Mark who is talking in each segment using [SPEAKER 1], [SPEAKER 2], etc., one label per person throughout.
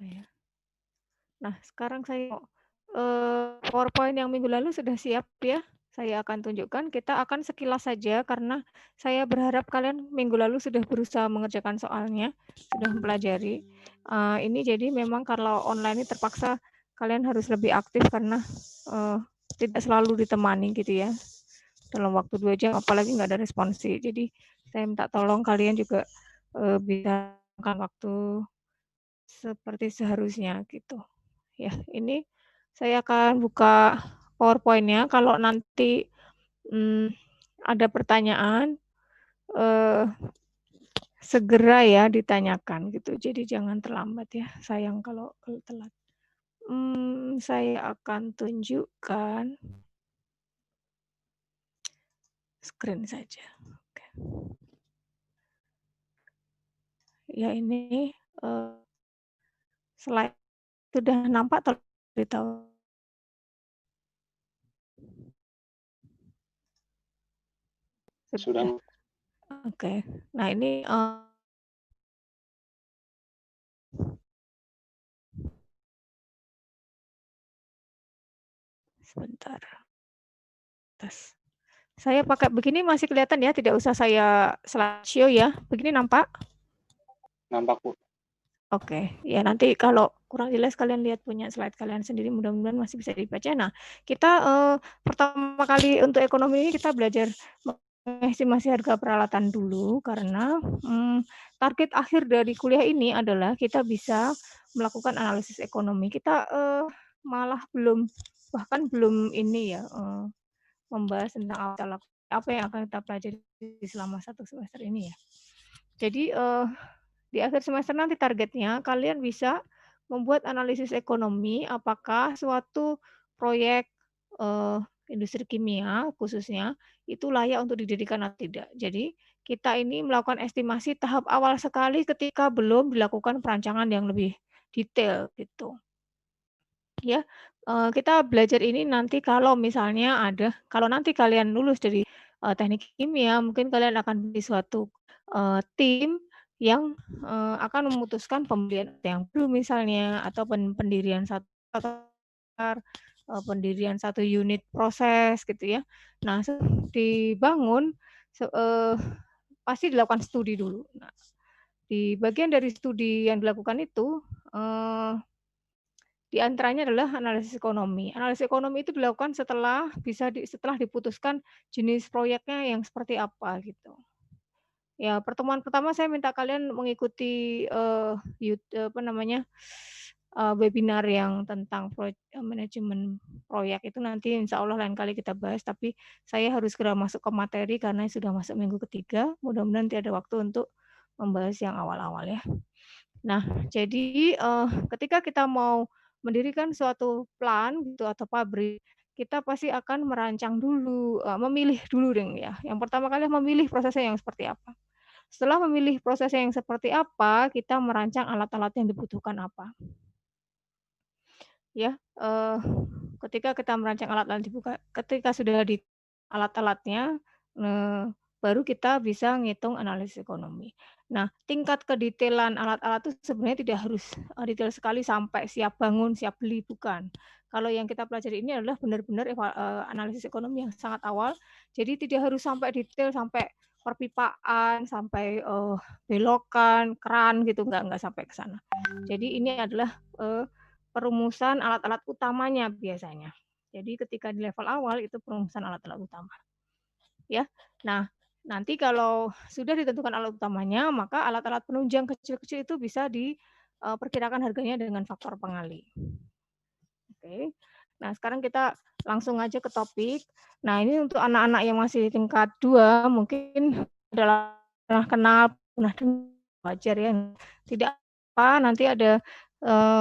[SPEAKER 1] Oke ya. Nah, sekarang saya mau, PowerPoint yang minggu lalu sudah siap ya. Saya akan tunjukkan, kita akan sekilas saja karena saya berharap kalian minggu lalu sudah berusaha mengerjakan soalnya, sudah mempelajari. Ini jadi memang kalau online ini terpaksa kalian harus lebih aktif karena, eee, tidak selalu ditemani gitu ya, dalam waktu 2 jam apalagi nggak ada responsi. Jadi saya minta tolong kalian juga, bisa makan waktu seperti seharusnya gitu. Ya, ini saya akan buka PowerPoint-nya, kalau nanti, mmm, ada pertanyaan, eee, segera ya ditanyakan gitu, jadi jangan terlambat ya, sayang kalau telat. Saya akan tunjukkan screen saja, oke. Ya ini, slide sudah nampak atau beritahu?
[SPEAKER 2] Sudah.
[SPEAKER 1] Sudah? Oke. Nah ini, sebentar, tes. Saya pakai begini masih kelihatan ya, tidak usah saya slideshow ya, begini nampak?
[SPEAKER 2] Nampak, Bu.
[SPEAKER 1] Oke, ya nanti kalau kurang jelas kalian lihat punya slide kalian sendiri, mudah-mudahan masih bisa dibaca. Nah, kita, pertama kali untuk ekonomi ini kita belajar mengestimasi harga peralatan dulu karena, target akhir dari kuliah ini adalah kita bisa melakukan analisis ekonomi. Kita, malah bahkan belum ini ya, membahas tentang apa yang akan kita pelajari selama 1 semester ini ya. Jadi, di akhir semester nanti targetnya kalian bisa membuat analisis ekonomi apakah suatu proyek, eee, industri kimia khususnya itu layak untuk didirikan atau tidak. Jadi kita ini melakukan estimasi tahap awal sekali ketika belum dilakukan perancangan yang lebih detail gitu. Ya, kita belajar ini nanti kalau nanti kalian lulus dari, teknik kimia, mungkin kalian akan di suatu, tim yang, akan memutuskan pembelian yang baru misalnya, atau pendirian satu pendirian satu unit proses gitu ya. Nah, dibangun, pasti dilakukan studi dulu. Nah, di bagian dari studi yang dilakukan itu, di antaranya adalah analisis ekonomi. Analisis ekonomi itu dilakukan setelah diputuskan jenis proyeknya yang seperti apa gitu. Ya, pertemuan pertama saya minta kalian mengikuti, apa namanya, webinar yang tentang manajemen proyek itu nanti insya Allah lain kali kita bahas, tapi saya harus segera masuk ke materi karena sudah masuk minggu ketiga, mudah-mudahan nanti ada waktu untuk membahas yang awal-awal ya. Nah, jadi, ketika kita mau mendirikan suatu plant gitu atau pabrik, kita pasti akan merancang dulu, memilih dulu deh ya, yang pertama kali memilih prosesnya yang seperti apa. Setelah memilih prosesnya yang seperti apa, kita merancang alat-alat yang dibutuhkan apa, ya. Ketika kita merancang alat-alat ketika sudah di alat-alatnya, baru kita bisa ngitung analisis ekonomi. Nah, tingkat kedetailan alat-alat itu sebenarnya tidak harus, detail sekali sampai siap bangun, siap beli, bukan. Kalau yang kita pelajari ini adalah benar-benar analisis ekonomi yang sangat awal, jadi tidak harus sampai detail, sampai perpipaan, sampai, belokan, keran gitu, nggak sampai ke sana. Jadi ini adalah, perumusan alat-alat utamanya biasanya. Jadi ketika di level awal itu perumusan alat-alat utama, ya. Nah, nanti kalau sudah ditentukan alat utamanya, maka alat-alat penunjang kecil-kecil itu bisa diperkirakan harganya dengan faktor pengali. Oke. Nah, sekarang kita langsung aja ke topik. Nah, ini untuk anak-anak yang masih tingkat 2 mungkin adalah pernah kenal, pernah wajar ya, tidak apa, nanti ada,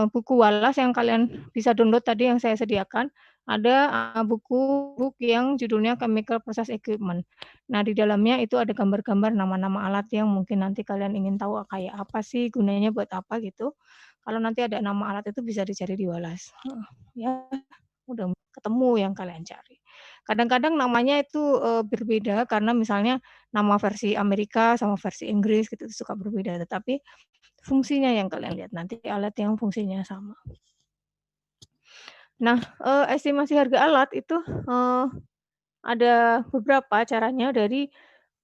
[SPEAKER 1] buku Wallace yang kalian bisa download tadi yang saya sediakan. Ada, buku yang judulnya Chemical Process Equipment. Nah, di dalamnya itu ada gambar-gambar nama-nama alat yang mungkin nanti kalian ingin tahu kayak apa sih, gunanya buat apa gitu. Kalau nanti ada nama alat itu bisa dicari di Wallace. Ya, mudah ketemu yang kalian cari. Kadang-kadang namanya itu, berbeda karena misalnya nama versi Amerika sama versi Inggris gitu suka berbeda, tetapi fungsinya yang kalian lihat nanti alat yang fungsinya sama. Nah, estimasi harga alat itu, ada beberapa caranya dari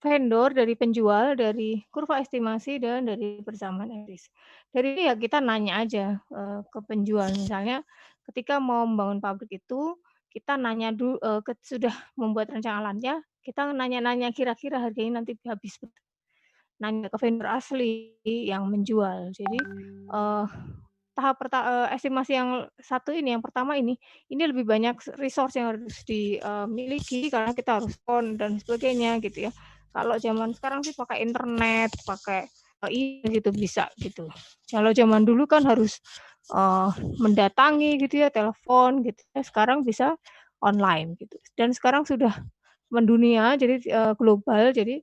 [SPEAKER 1] vendor, dari penjual, dari kurva estimasi, dan dari persamaan empiris. Dari ini ya kita nanya aja, ke penjual misalnya ketika mau membangun pabrik itu, kita nanya sudah membuat rencana, kita nanya-nanya kira-kira harganya nanti habis nanya ke vendor asli yang menjual. Jadi, estimasi yang satu ini, yang pertama ini lebih banyak resource yang harus dimiliki karena kita harus dan sebagainya gitu ya. Kalau zaman sekarang sih pakai internet, pakai, gitu bisa gitu. Kalau zaman dulu kan harus, mendatangi gitu ya, telepon gitu ya, sekarang bisa online gitu. Dan sekarang sudah mendunia jadi, global jadi,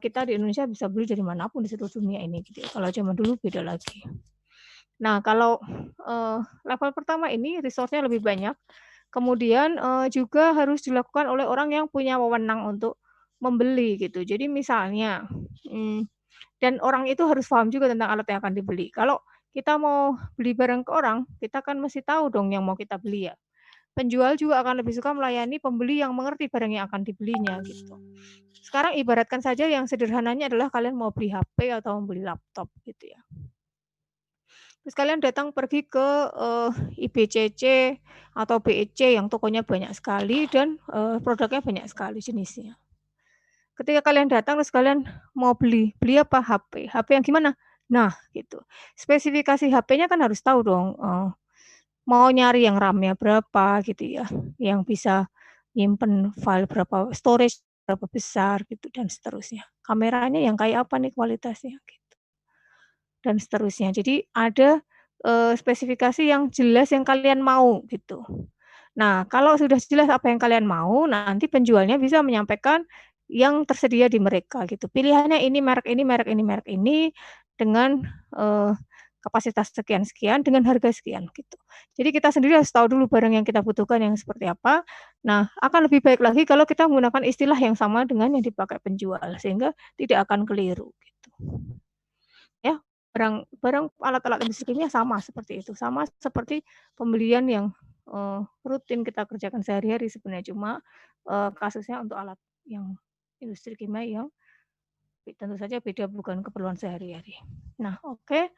[SPEAKER 1] kita di Indonesia bisa beli dari manapun di seluruh dunia ini gitu ya, kalau zaman dulu beda lagi. Nah kalau, level pertama ini resource-nya lebih banyak, kemudian, juga harus dilakukan oleh orang yang punya wewenang untuk membeli gitu. Jadi misalnya, dan orang itu harus paham juga tentang alat yang akan dibeli. Kalau kita mau beli barang ke orang, kita kan mesti tahu dong yang mau kita beli ya. Penjual juga akan lebih suka melayani pembeli yang mengerti barang yang akan dibelinya gitu. Sekarang ibaratkan saja yang sederhananya adalah kalian mau beli HP atau mau beli laptop gitu ya. Terus kalian datang pergi ke, IBCC atau BEC yang tokonya banyak sekali dan, produknya banyak sekali jenisnya. Ketika kalian datang terus kalian mau beli apa? HP. HP yang gimana? Nah gitu, spesifikasi HP-nya kan harus tahu dong, mau nyari yang RAM-nya berapa gitu ya, yang bisa nyimpen file berapa, storage berapa besar gitu dan seterusnya. Kameranya yang kayak apa nih kualitasnya gitu, dan seterusnya. Jadi ada, spesifikasi yang jelas yang kalian mau gitu. Nah, kalau sudah jelas apa yang kalian mau, nanti penjualnya bisa menyampaikan yang tersedia di mereka gitu. Pilihannya ini, merek ini, merek ini, merek ini, dengan, eee, kapasitas sekian-sekian, dengan harga sekian, gitu. Jadi kita sendiri harus tahu dulu barang yang kita butuhkan yang seperti apa. Nah, akan lebih baik lagi kalau kita menggunakan istilah yang sama dengan yang dipakai penjual, sehingga tidak akan keliru, gitu. Ya, barang barang alat-alat industri kimia sama seperti itu, sama seperti pembelian yang, rutin kita kerjakan sehari-hari sebenarnya, cuma, kasusnya untuk alat yang industri kimia yang tentu saja beda bukan keperluan sehari-hari. Nah, oke,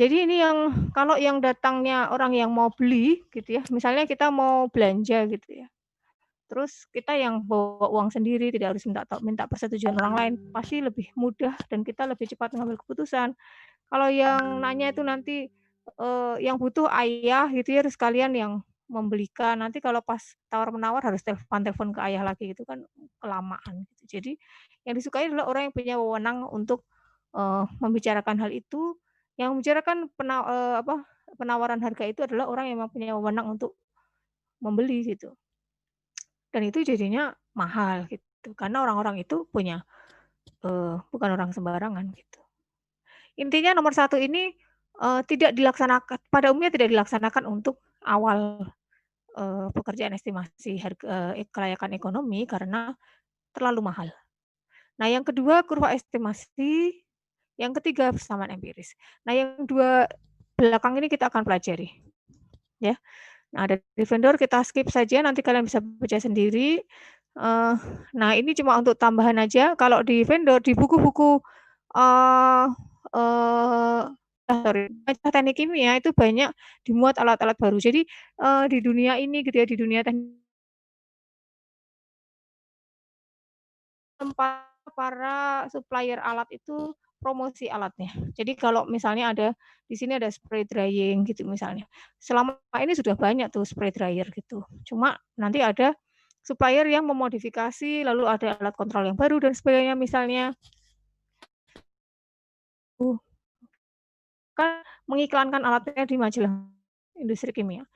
[SPEAKER 1] jadi ini yang kalau yang datangnya orang yang mau beli gitu ya, misalnya kita mau belanja gitu ya, terus kita yang bawa uang sendiri tidak harus minta persetujuan orang lain, pasti lebih mudah dan kita lebih cepat mengambil keputusan. Kalau yang nanya itu nanti, yang butuh ayah gitu ya, terus kalian yang membelikan, nanti kalau pas tawar-menawar harus telepon-telepon ke ayah lagi gitu kan kelamaan gitu. Jadi yang disukai adalah orang yang punya wewenang untuk, membicarakan hal itu, yang membicarakan penawaran harga itu adalah orang yang memang punya wewenang untuk membeli gitu, dan itu jadinya mahal gitu, karena orang-orang itu punya, bukan orang sembarangan gitu. Intinya nomor satu ini, tidak dilaksanakan pada umumnya tidak dilaksanakan untuk awal, pekerjaan estimasi kelayakan ekonomi karena terlalu mahal. Nah yang kedua kurva estimasi, yang ketiga persamaan empiris. Nah yang 2 belakang ini kita akan pelajari, ya. Nah dari vendor kita skip saja nanti kalian bisa baca sendiri, nah ini cuma untuk tambahan aja kalau di vendor di buku-buku, eee eee, sorry, baca teknik kimia itu banyak dimuat alat-alat baru. Jadi, di dunia ini gitu ya, di dunia tempat para supplier alat itu promosi alatnya. Jadi kalau misalnya ada di sini ada spray drying gitu misalnya. Selama ini sudah banyak tuh spray dryer gitu. Cuma nanti ada supplier yang memodifikasi, lalu ada alat kontrol yang baru dan sebagainya misalnya. Kan mengiklankan alatnya di majalah industri kimia.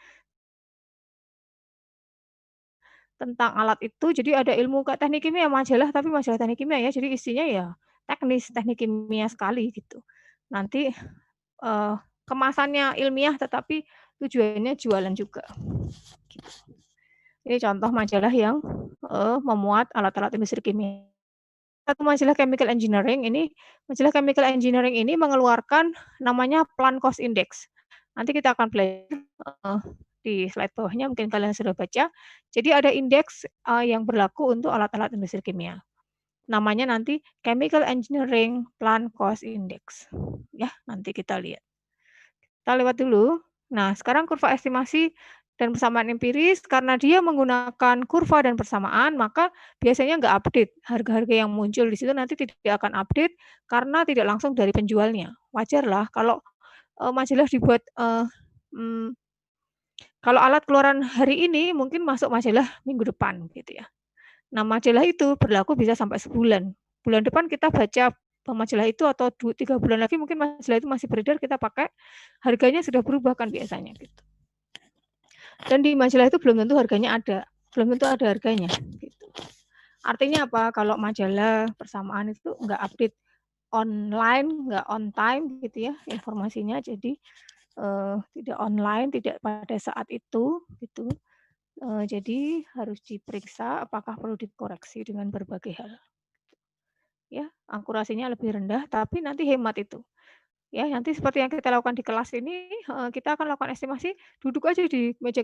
[SPEAKER 1] Tentang alat itu, jadi ada ilmu teknik kimia, majalah tapi majalah teknik kimia ya, jadi isinya ya teknis, teknik kimia sekali gitu. Nanti, eee, kemasannya ilmiah tetapi tujuannya jualan juga, gitu. Ini contoh majalah yang, memuat alat-alat industri kimia. satu majalah Chemical Engineering ini mengeluarkan namanya Plant Cost Index. Nanti kita akan belajar, di slide bawahnya mungkin kalian sudah baca. Jadi ada indeks, yang berlaku untuk alat-alat industri kimia. Namanya nanti Chemical Engineering Plant Cost Index. Ya, nanti kita lihat. Kita lewat dulu. Nah, sekarang kurva estimasi dan persamaan empiris, karena dia menggunakan kurva dan persamaan, maka biasanya nggak update. Harga-harga yang muncul di situ nanti tidak akan update karena tidak langsung dari penjualnya. Wajarlah kalau, majalah dibuat, kalau alat keluaran hari ini mungkin masuk majalah minggu depan gitu ya. Nah, majalah itu berlaku bisa sampai sebulan. Bulan depan kita baca majalah itu atau 3 bulan lagi mungkin majalah itu masih beredar, kita pakai, harganya sudah berubah kan biasanya gitu. Dan di majalah itu belum tentu harganya ada, belum tentu ada harganya gitu. Artinya apa? Kalau majalah persamaan itu nggak update online, nggak on time gitu ya informasinya, jadi tidak online, tidak pada saat itu gitu. Jadi harus diperiksa apakah perlu dikoreksi dengan berbagai hal. Ya, akurasinya lebih rendah tapi nanti hemat itu. Ya, nanti seperti yang kita lakukan di kelas ini, kita akan lakukan estimasi, duduk aja di meja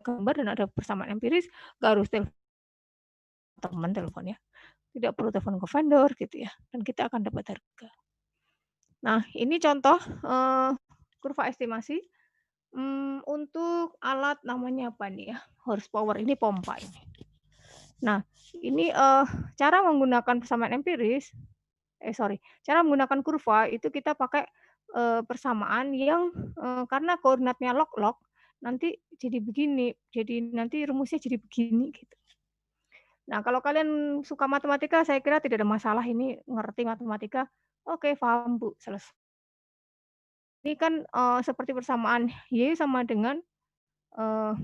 [SPEAKER 1] gambar dan ada persamaan empiris, nggak harus teman telepon ya, tidak perlu telepon ke vendor gitu ya, dan kita akan dapat harga. Nah, ini contoh, kurva estimasi, untuk alat namanya apa nih ya, horsepower, ini pompa ini. Nah, ini, cara menggunakan persamaan empiris cara menggunakan kurva itu kita pakai, persamaan yang, karena koordinatnya log-log, nanti jadi begini, jadi nanti rumusnya jadi begini gitu. Nah, kalau kalian suka matematika saya kira tidak ada masalah ini ngerti matematika, oke paham Bu, selesai. Ini kan, seperti persamaan Y sama dengan, eee,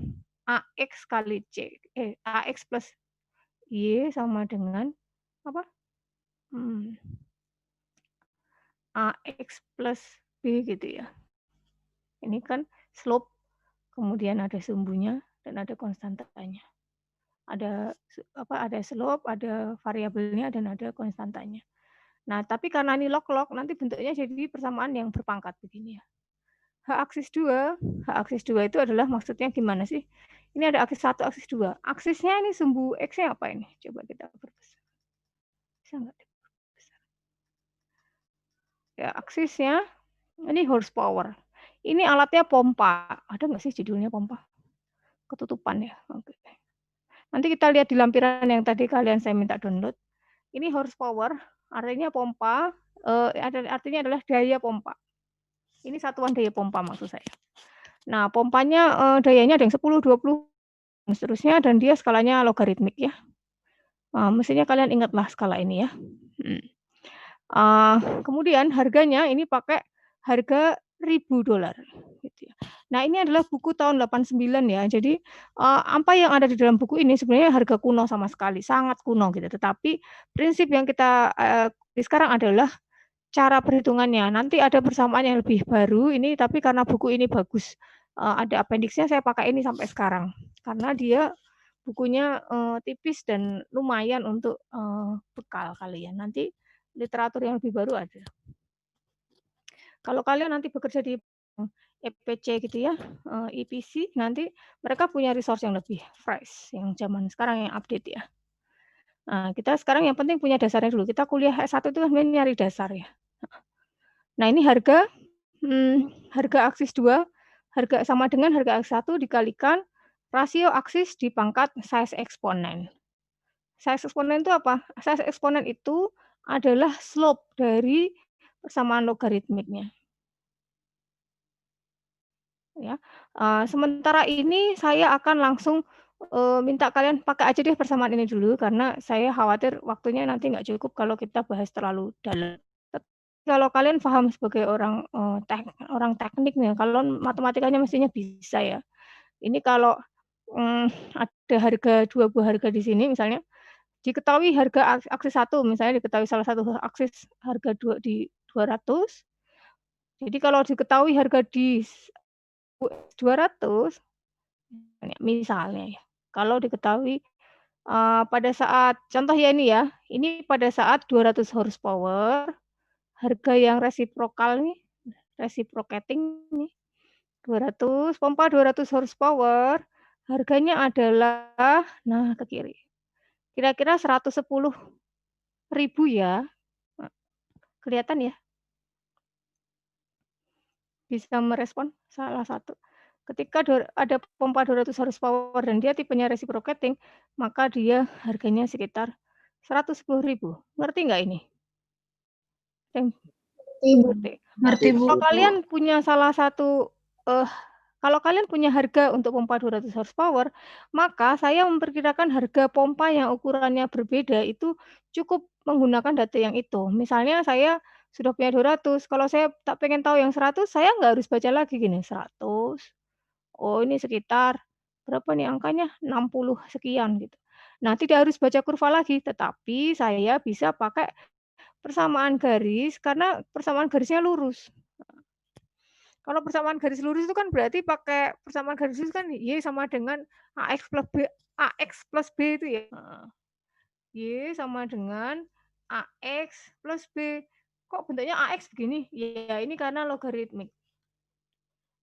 [SPEAKER 1] AX kali AX plus Y sama dengan apa, mmm, AX plus B gitu ya. Ini kan slope, kemudian ada sumbunya dan ada konstantanya. Ada slope, ada variabelnya dan ada konstantanya. Nah, tapi karena ini log-log nanti bentuknya jadi persamaan yang berpangkat begini ya. H-aksis 2 itu adalah maksudnya gimana sih? Ini ada aksis 1, aksis 2. Aksisnya ini sumbu X-nya apa ini? Coba kita perbesar. Bisa nggak diperbesar? Ya, aksisnya ini horsepower. Ini alatnya pompa. Ada nggak sih judulnya pompa? Ketutupan ya? Oke. Nanti kita lihat di lampiran yang tadi saya minta download. Ini horsepower, artinya pompa, artinya adalah daya pompa. Ini satuan daya pompa maksud saya. Nah, pompanya, dayanya ada yang 10, 20, dan seterusnya, dan dia skalanya logaritmik ya. Mestinya kalian ingatlah skala ini ya. Kemudian harganya ini pakai harga $1.000 gitu ya. Nah, ini adalah buku tahun 89 ya. Jadi, apa yang ada di dalam buku ini sebenarnya harga kuno sama sekali, sangat kuno gitu. Tetapi prinsip yang kita, sekarang adalah cara perhitungannya. Nanti ada persamaan yang lebih baru ini, tapi karena buku ini bagus, ada appendix-nya saya pakai ini sampai sekarang. Karena dia bukunya, tipis dan lumayan untuk, bekal kalian. Nanti literatur yang lebih baru ada. Kalau kalian nanti bekerja di, EPC gitu ya, EPC, nanti mereka punya resource yang lebih fresh, yang zaman sekarang yang update ya. Nah, kita sekarang yang penting punya dasarnya dulu. Kita kuliah S1 itu kan sebenarnya nyari dasar ya. Nah, ini harga, harga aksis 2, harga sama dengan harga aksis 1 dikalikan rasio aksis di pangkat size eksponen. Size eksponen itu apa? Size eksponen itu adalah slope dari persamaan logaritmiknya. Ya, sementara ini saya akan langsung, minta kalian pakai aja deh persamaan ini dulu, karena saya khawatir waktunya nanti nggak cukup kalau kita bahas terlalu dalam. Kalau kalian paham sebagai orang, orang teknik nih, kalau matematikanya mestinya bisa ya. Ini kalau, ada harga 2 buah harga di sini misalnya, diketahui harga aksis 1 misalnya diketahui salah satu aksis harga 200. Jadi kalau diketahui harga di 200, misalnya ya, kalau diketahui pada saat contoh ya ini pada saat 200 horsepower, harga yang resiprokal nih, reciprocating nih, 200, pompa 200 horsepower, harganya adalah, nah ke kiri, kira-kira 110.000 ya. Kelihatan ya? Bisa merespon salah satu. Ketika ada pompa 200 horsepower dan dia tipenya reciprocating, maka dia harganya sekitar 110.000. Ngerti nggak ini? Ngerti.
[SPEAKER 3] Ngerti, Bu.
[SPEAKER 1] Kalau kalian punya salah satu kalau kalian punya harga untuk pompa 200 horsepower, maka saya memperkirakan harga pompa yang ukurannya berbeda itu cukup menggunakan data yang itu. Misalnya saya sudah punya 200, kalau saya tak pengen tahu yang 100, saya nggak harus baca lagi gini, 100. Oh, ini sekitar berapa nih angkanya? 60 sekian gitu. Nah, tidak harus baca kurva lagi, tetapi saya bisa pakai persamaan garis karena persamaan garisnya lurus. Kalau persamaan garis lurus itu kan berarti pakai persamaan garis lurus kan Y sama dengan AX plus B itu ya. Y sama dengan AX plus B. Kok bentuknya AX begini? Ya ini karena logaritmik.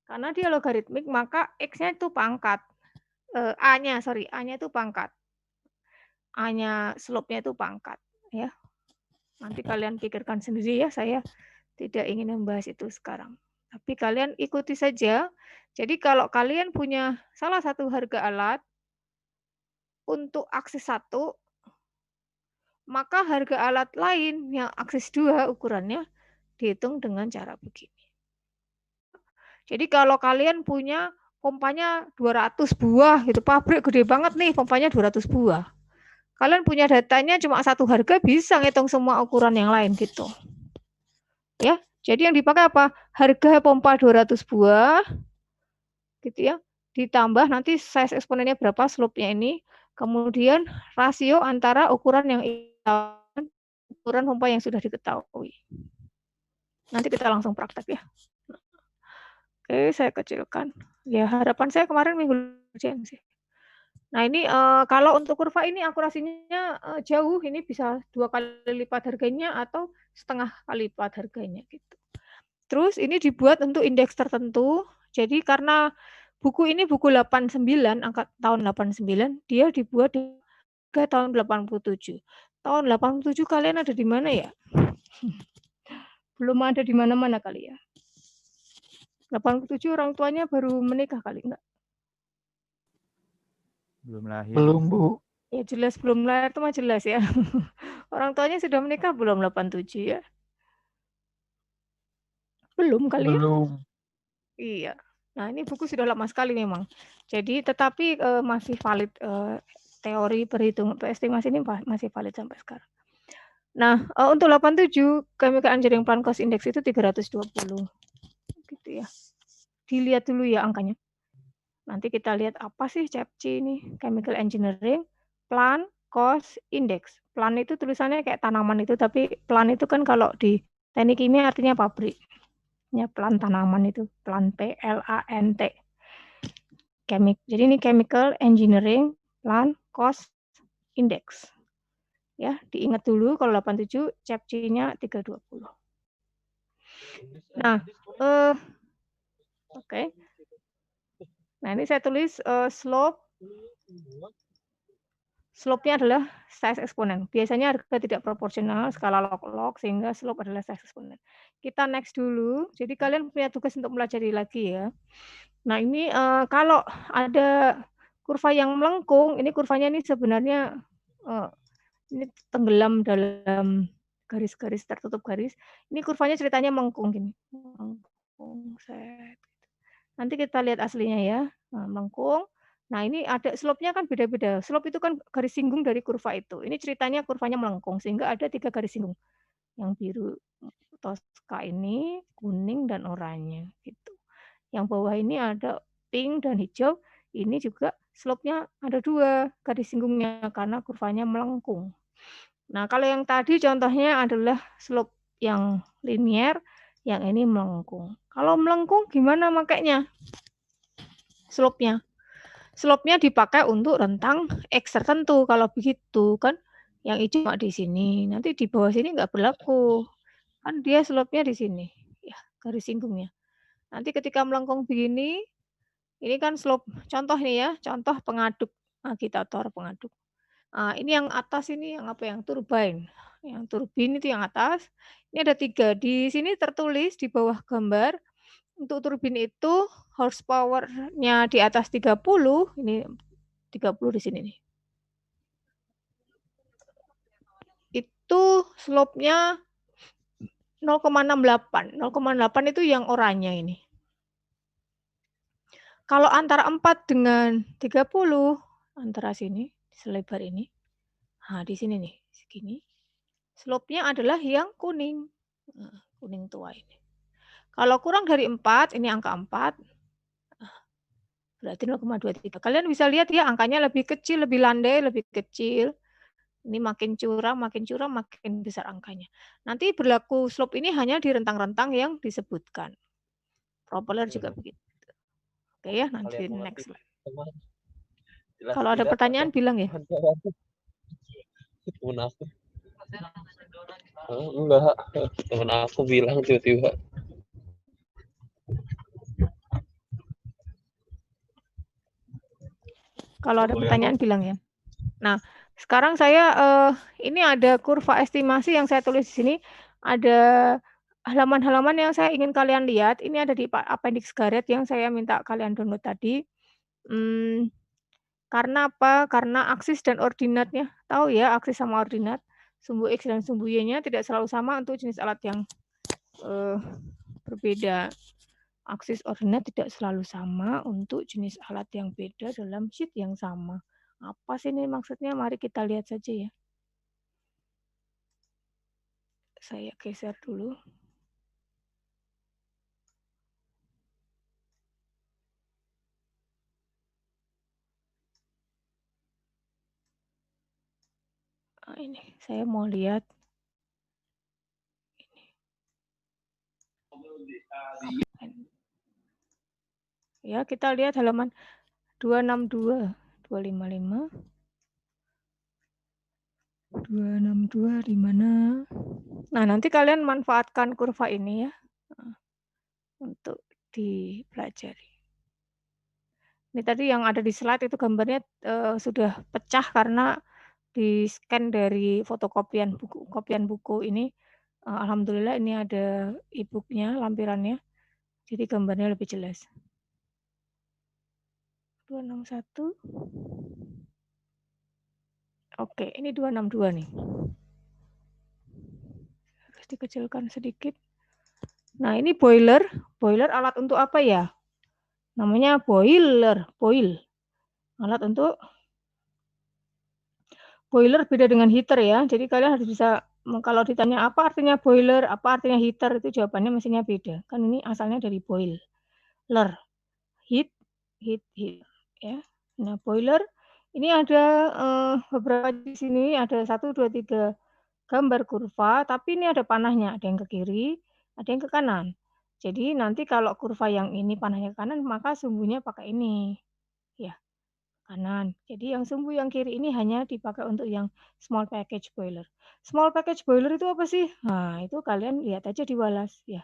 [SPEAKER 1] Karena dia logaritmik maka X-nya itu pangkat. A-nya itu pangkat. A-nya slope-nya itu pangkat ya. Nanti kalian pikirkan sendiri ya, saya tidak ingin membahas itu sekarang. Tapi kalian ikuti saja. Jadi kalau kalian punya salah satu harga alat untuk aksis 1, maka harga alat lain yang aksis 2 ukurannya dihitung dengan cara begini. Jadi kalau kalian punya pompanya 200 buah gitu, pabrik gede banget nih pompanya 200 buah. Kalian punya datanya cuma satu harga bisa ngitung semua ukuran yang lain gitu. Ya, jadi yang dipakai apa? Harga pompa 200 buah gitu ya. Ditambah nanti size eksponennya berapa, slope-nya ini. Kemudian rasio antara ukuran yang ukuran pompa yang sudah diketahui. Nanti kita langsung praktek ya. Oke, saya kecilkan. Ya, harapan saya kemarin minggu lalu sih. Nah, ini kalau untuk kurva ini akurasinya jauh, ini bisa 2 kali lipat harganya atau setengah kali lipat harganya gitu. Terus ini dibuat untuk indeks tertentu. Jadi karena buku ini buku 89, angka tahun 89, dia dibuat ke tahun 87. Tahun 87 kalian ada di mana ya? Belum ada di mana-mana kali ya. 87 orang tuanya baru menikah kali enggak?
[SPEAKER 4] Belum lahir.
[SPEAKER 3] Belum, Bu.
[SPEAKER 1] Ya jelas belum lahir itu mah jelas ya. Orang tuanya sudah menikah belum 87 ya? Belum kali ya?
[SPEAKER 3] Belum.
[SPEAKER 1] Iya. Nah, ini buku sudah lama sekali memang. Jadi tetapi masih valid teori perhitungan estimasi ini masih valid sampai sekarang. Nah, untuk 87 Chemical Engineering Plant Cost Index itu 320. Gitu ya. Dilihat dulu ya angkanya. Nanti kita lihat apa sih CEPC ini, Chemical Engineering Plant Cost Index. Plant itu tulisannya kayak tanaman itu, tapi plant itu kan kalau di teknik kimia artinya pabrik. Ya, plant tanaman itu, plant PLANT. Jadi ini Chemical Engineering Plant Cost Index. Ya, diingat dulu kalau 87 CEPC-nya 320. Nah, oke. Nah, ini saya tulis slope-nya adalah size eksponen. Biasanya harga tidak proporsional skala log-log sehingga slope adalah size eksponen. Kita next dulu. Jadi kalian punya tugas untuk pelajari lagi ya. Nah, ini kalau ada kurva yang melengkung, ini kurvanya ini sebenarnya ini tenggelam dalam garis-garis tertutup garis. Ini kurvanya ceritanya melengkung gini. Melengkung set. Nanti kita lihat aslinya ya. Nah, melengkung. Nah, ini ada slope-nya kan beda-beda. Slope itu kan garis singgung dari kurva itu. Ini ceritanya kurvanya melengkung sehingga ada 3 garis singgung. Yang biru Tosca ini, kuning dan oranye gitu. Yang bawah ini ada pink dan hijau. Ini juga slope-nya ada 2 garis singgungnya karena kurvanya melengkung. Nah, kalau yang tadi contohnya adalah slope yang linier, yang ini melengkung. Kalau melengkung gimana makanya? Slope-nya. slope-nya dipakai untuk rentang X tertentu. Kalau begitu kan yang hijau cuma di sini, nanti di bawah sini nggak berlaku. Kan dia slope-nya di sini, ya garis singgungnya. Nanti ketika melengkung begini, ini kan slope contoh nih ya, contoh pengaduk, agitator pengaduk. Ini yang atas ini yang apa, yang turbine, yang turbin itu yang atas, ini ada 3, di sini tertulis di bawah gambar, untuk turbin itu horsepower-nya di atas 30, ini 30 di sini nih. Itu slope-nya 0,68, 0,8 itu yang oranye ini. Kalau antara 4 dengan 30, antara sini, selebar ini, di sini nih, segini, slope-nya adalah yang kuning, kuning tua ini. Kalau kurang dari 4, ini angka 4, berarti 0,23. Kalian bisa lihat ya angkanya lebih kecil, lebih landai, lebih kecil. Ini makin curam, makin besar angkanya. Nanti berlaku slope ini hanya di rentang-rentang yang disebutkan. Propeller juga begitu. Oke ya, nanti next slide. Kalau ada pertanyaan bilang ya.
[SPEAKER 3] Temen aku. Enggak, temen aku bilang tiba-tiba.
[SPEAKER 1] Kalau ada pertanyaan bilang ya. Nah, sekarang saya ini ada kurva estimasi yang saya tulis di sini. Ada halaman-halaman yang saya ingin kalian lihat. Ini ada di appendix Garret yang saya minta kalian download tadi. Karena apa? Karena aksis dan ordinatnya. Tahu ya, aksis sama ordinat. Sumbu X dan sumbu Y-nya tidak selalu sama untuk jenis alat yang berbeda. Aksis ordinat tidak selalu sama untuk jenis alat yang beda dalam sheet yang sama. Apa sih ini maksudnya? Mari kita lihat saja ya. Saya geser dulu. Ini saya mau lihat. Ya, kita lihat halaman 262, 255. 262 di mana? Nah, nanti kalian manfaatkan kurva ini ya untuk dipelajari. Ini tadi yang ada di slide itu gambarnya sudah pecah karena di-scan dari fotokopian buku ini. Alhamdulillah ini ada e-book-nya, lampirannya. Jadi gambarnya lebih jelas. 261. Oke, ini 262 nih. Harus dikecilkan sedikit. Nah, ini boiler. Boiler alat untuk apa ya? Namanya boiler. Alat untuk boiler beda dengan heater ya. Jadi kalian harus bisa, kalau ditanya apa artinya boiler, apa artinya heater, itu jawabannya mestinya beda. Kan ini asalnya dari boiler. Heat ya. Nah, boiler ini ada beberapa di sini, ada 1, 2, 3 gambar kurva, tapi ini ada panahnya, ada yang ke kiri, ada yang ke kanan. Jadi nanti kalau kurva yang ini panahnya ke kanan, maka sumbunya pakai ini. Ya, kanan. Jadi yang sumbu yang kiri ini hanya dipakai untuk yang small package boiler. Small package boiler itu apa sih? Nah, itu kalian lihat aja di Walas ya.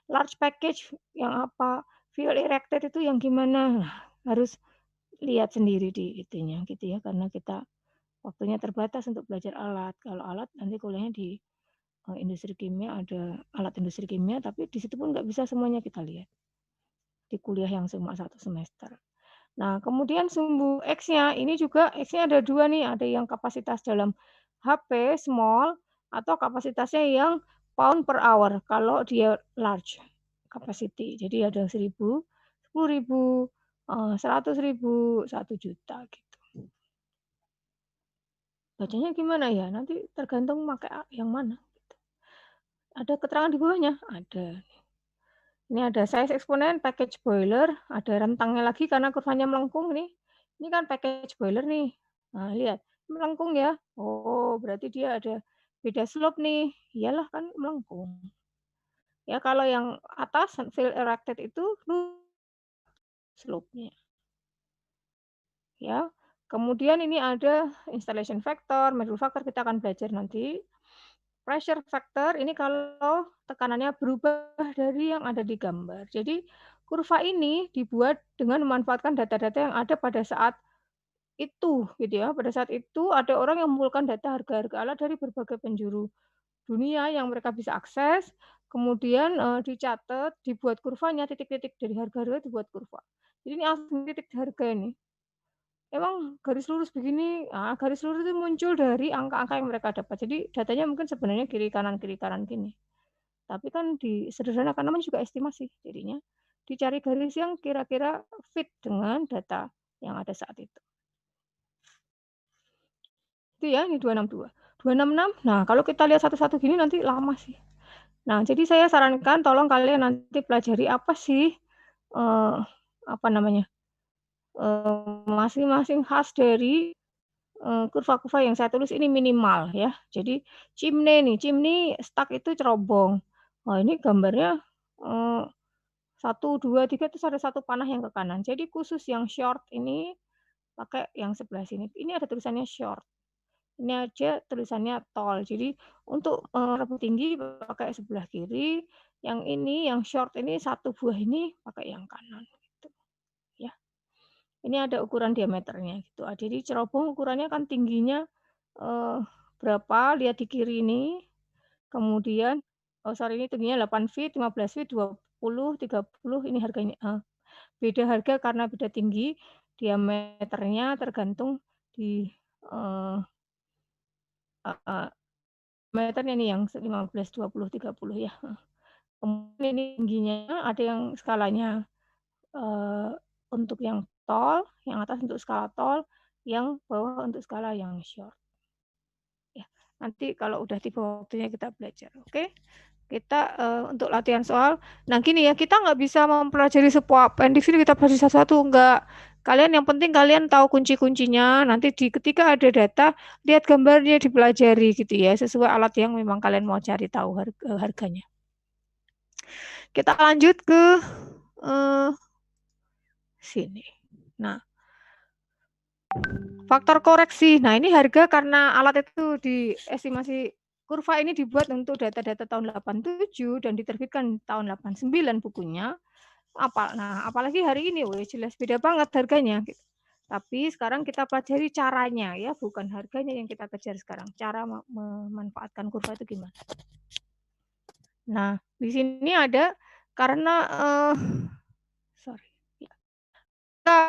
[SPEAKER 1] Large package yang apa? Fuel erected itu yang gimana? Nah, harus lihat sendiri di itunya gitu ya, karena kita waktunya terbatas untuk belajar alat. Kalau alat nanti kuliahnya di industri kimia, ada alat industri kimia, tapi di situ pun nggak bisa semuanya kita lihat di kuliah yang cuma 1 semester. Nah, kemudian sumbu X-nya, ini juga X-nya ada 2 nih, ada yang kapasitas dalam HP small atau kapasitasnya yang pound per hour kalau dia large capacity. Jadi ada 1000, 10.000, 100.000, 1 juta gitu. Bacanya gimana ya? Nanti tergantung pakai yang mana. Gitu. Ada keterangan di bawahnya? Ada. Ini ada size eksponen, package boiler, ada rentangnya lagi karena kurvanya melengkung nih. Ini kan package boiler nih. Nah, lihat, melengkung ya. Oh, berarti dia ada beda slope nih. Iyalah kan melengkung. Ya, kalau yang atas field erected itu slope-nya. ya. Kemudian ini ada installation factor, module factor kita akan belajar nanti. Pressure factor ini kalau tekanannya berubah dari yang ada di gambar. Jadi kurva ini dibuat dengan memanfaatkan data-data yang ada pada saat itu, gitu ya. Pada saat itu ada orang yang mengumpulkan data harga-harga alat dari berbagai penjuru dunia yang mereka bisa akses, kemudian, dicatat, dibuat kurvanya, titik-titik dari harga-harga dibuat kurva. Jadi ini langsung titik harga ini. Emang garis lurus begini, garis lurus itu muncul dari angka-angka yang mereka dapat. Jadi datanya mungkin sebenarnya kiri kanan gini. Tapi kan disederhanakan namanya juga estimasi. Jadinya dicari garis yang kira-kira fit dengan data yang ada saat itu. Itu ya, ini 262. 266, nah kalau kita lihat satu-satu gini nanti lama sih. Nah, jadi saya sarankan tolong kalian nanti pelajari apa sih, apa namanya, masing-masing khas dari kurva-kurva yang saya tulis ini minimal ya. Jadi chimney stuck itu cerobong. Wah ini gambarnya, 1, 2, 3 terus ada satu panah yang ke kanan. Jadi khusus yang short ini pakai yang sebelah sini. Ini ada tulisannya short. Ini aja tulisannya tall. Jadi untuk, lebih tinggi pakai sebelah kiri, yang ini yang short ini satu buah ini pakai yang kanan gitu ya. Ini ada ukuran diameternya gitu. Jadi cerobong ukurannya kan tingginya, berapa, lihat di kiri ini, kemudian ini tingginya 8 feet, 15 feet, 20, 30, ini harganya beda harga karena beda tinggi, diameternya tergantung di, eee meternya nih yang 15, 20, 30 ya, Kemudian ini tingginya ada yang skalanya, eee, untuk yang tall, yang atas untuk skala tall, yang bawah untuk skala yang short. Ya, nanti kalau udah tiba waktunya kita belajar, oke? Kita, untuk latihan soal nah gini ya, kita nggak bisa mempelajari sebuah appendix ini kita pelajari satu-satu, enggak. Kalian yang penting kalian tahu kunci-kuncinya, nanti ketika ada data, lihat gambarnya dipelajari gitu ya, sesuai alat yang memang kalian mau cari tahu harganya. Kita lanjut ke, sini. Nah, faktor koreksi. Nah, ini harga karena alat itu diestimasi kurva ini dibuat untuk data-data tahun 87 dan diterbitkan tahun 89 bukunya. Apalagi hari ini, jelas beda banget harganya. Gitu. Tapi sekarang kita pelajari caranya ya, bukan harganya yang kita kejar sekarang. Cara memanfaatkan kurva itu gimana. Nah, di sini ada karena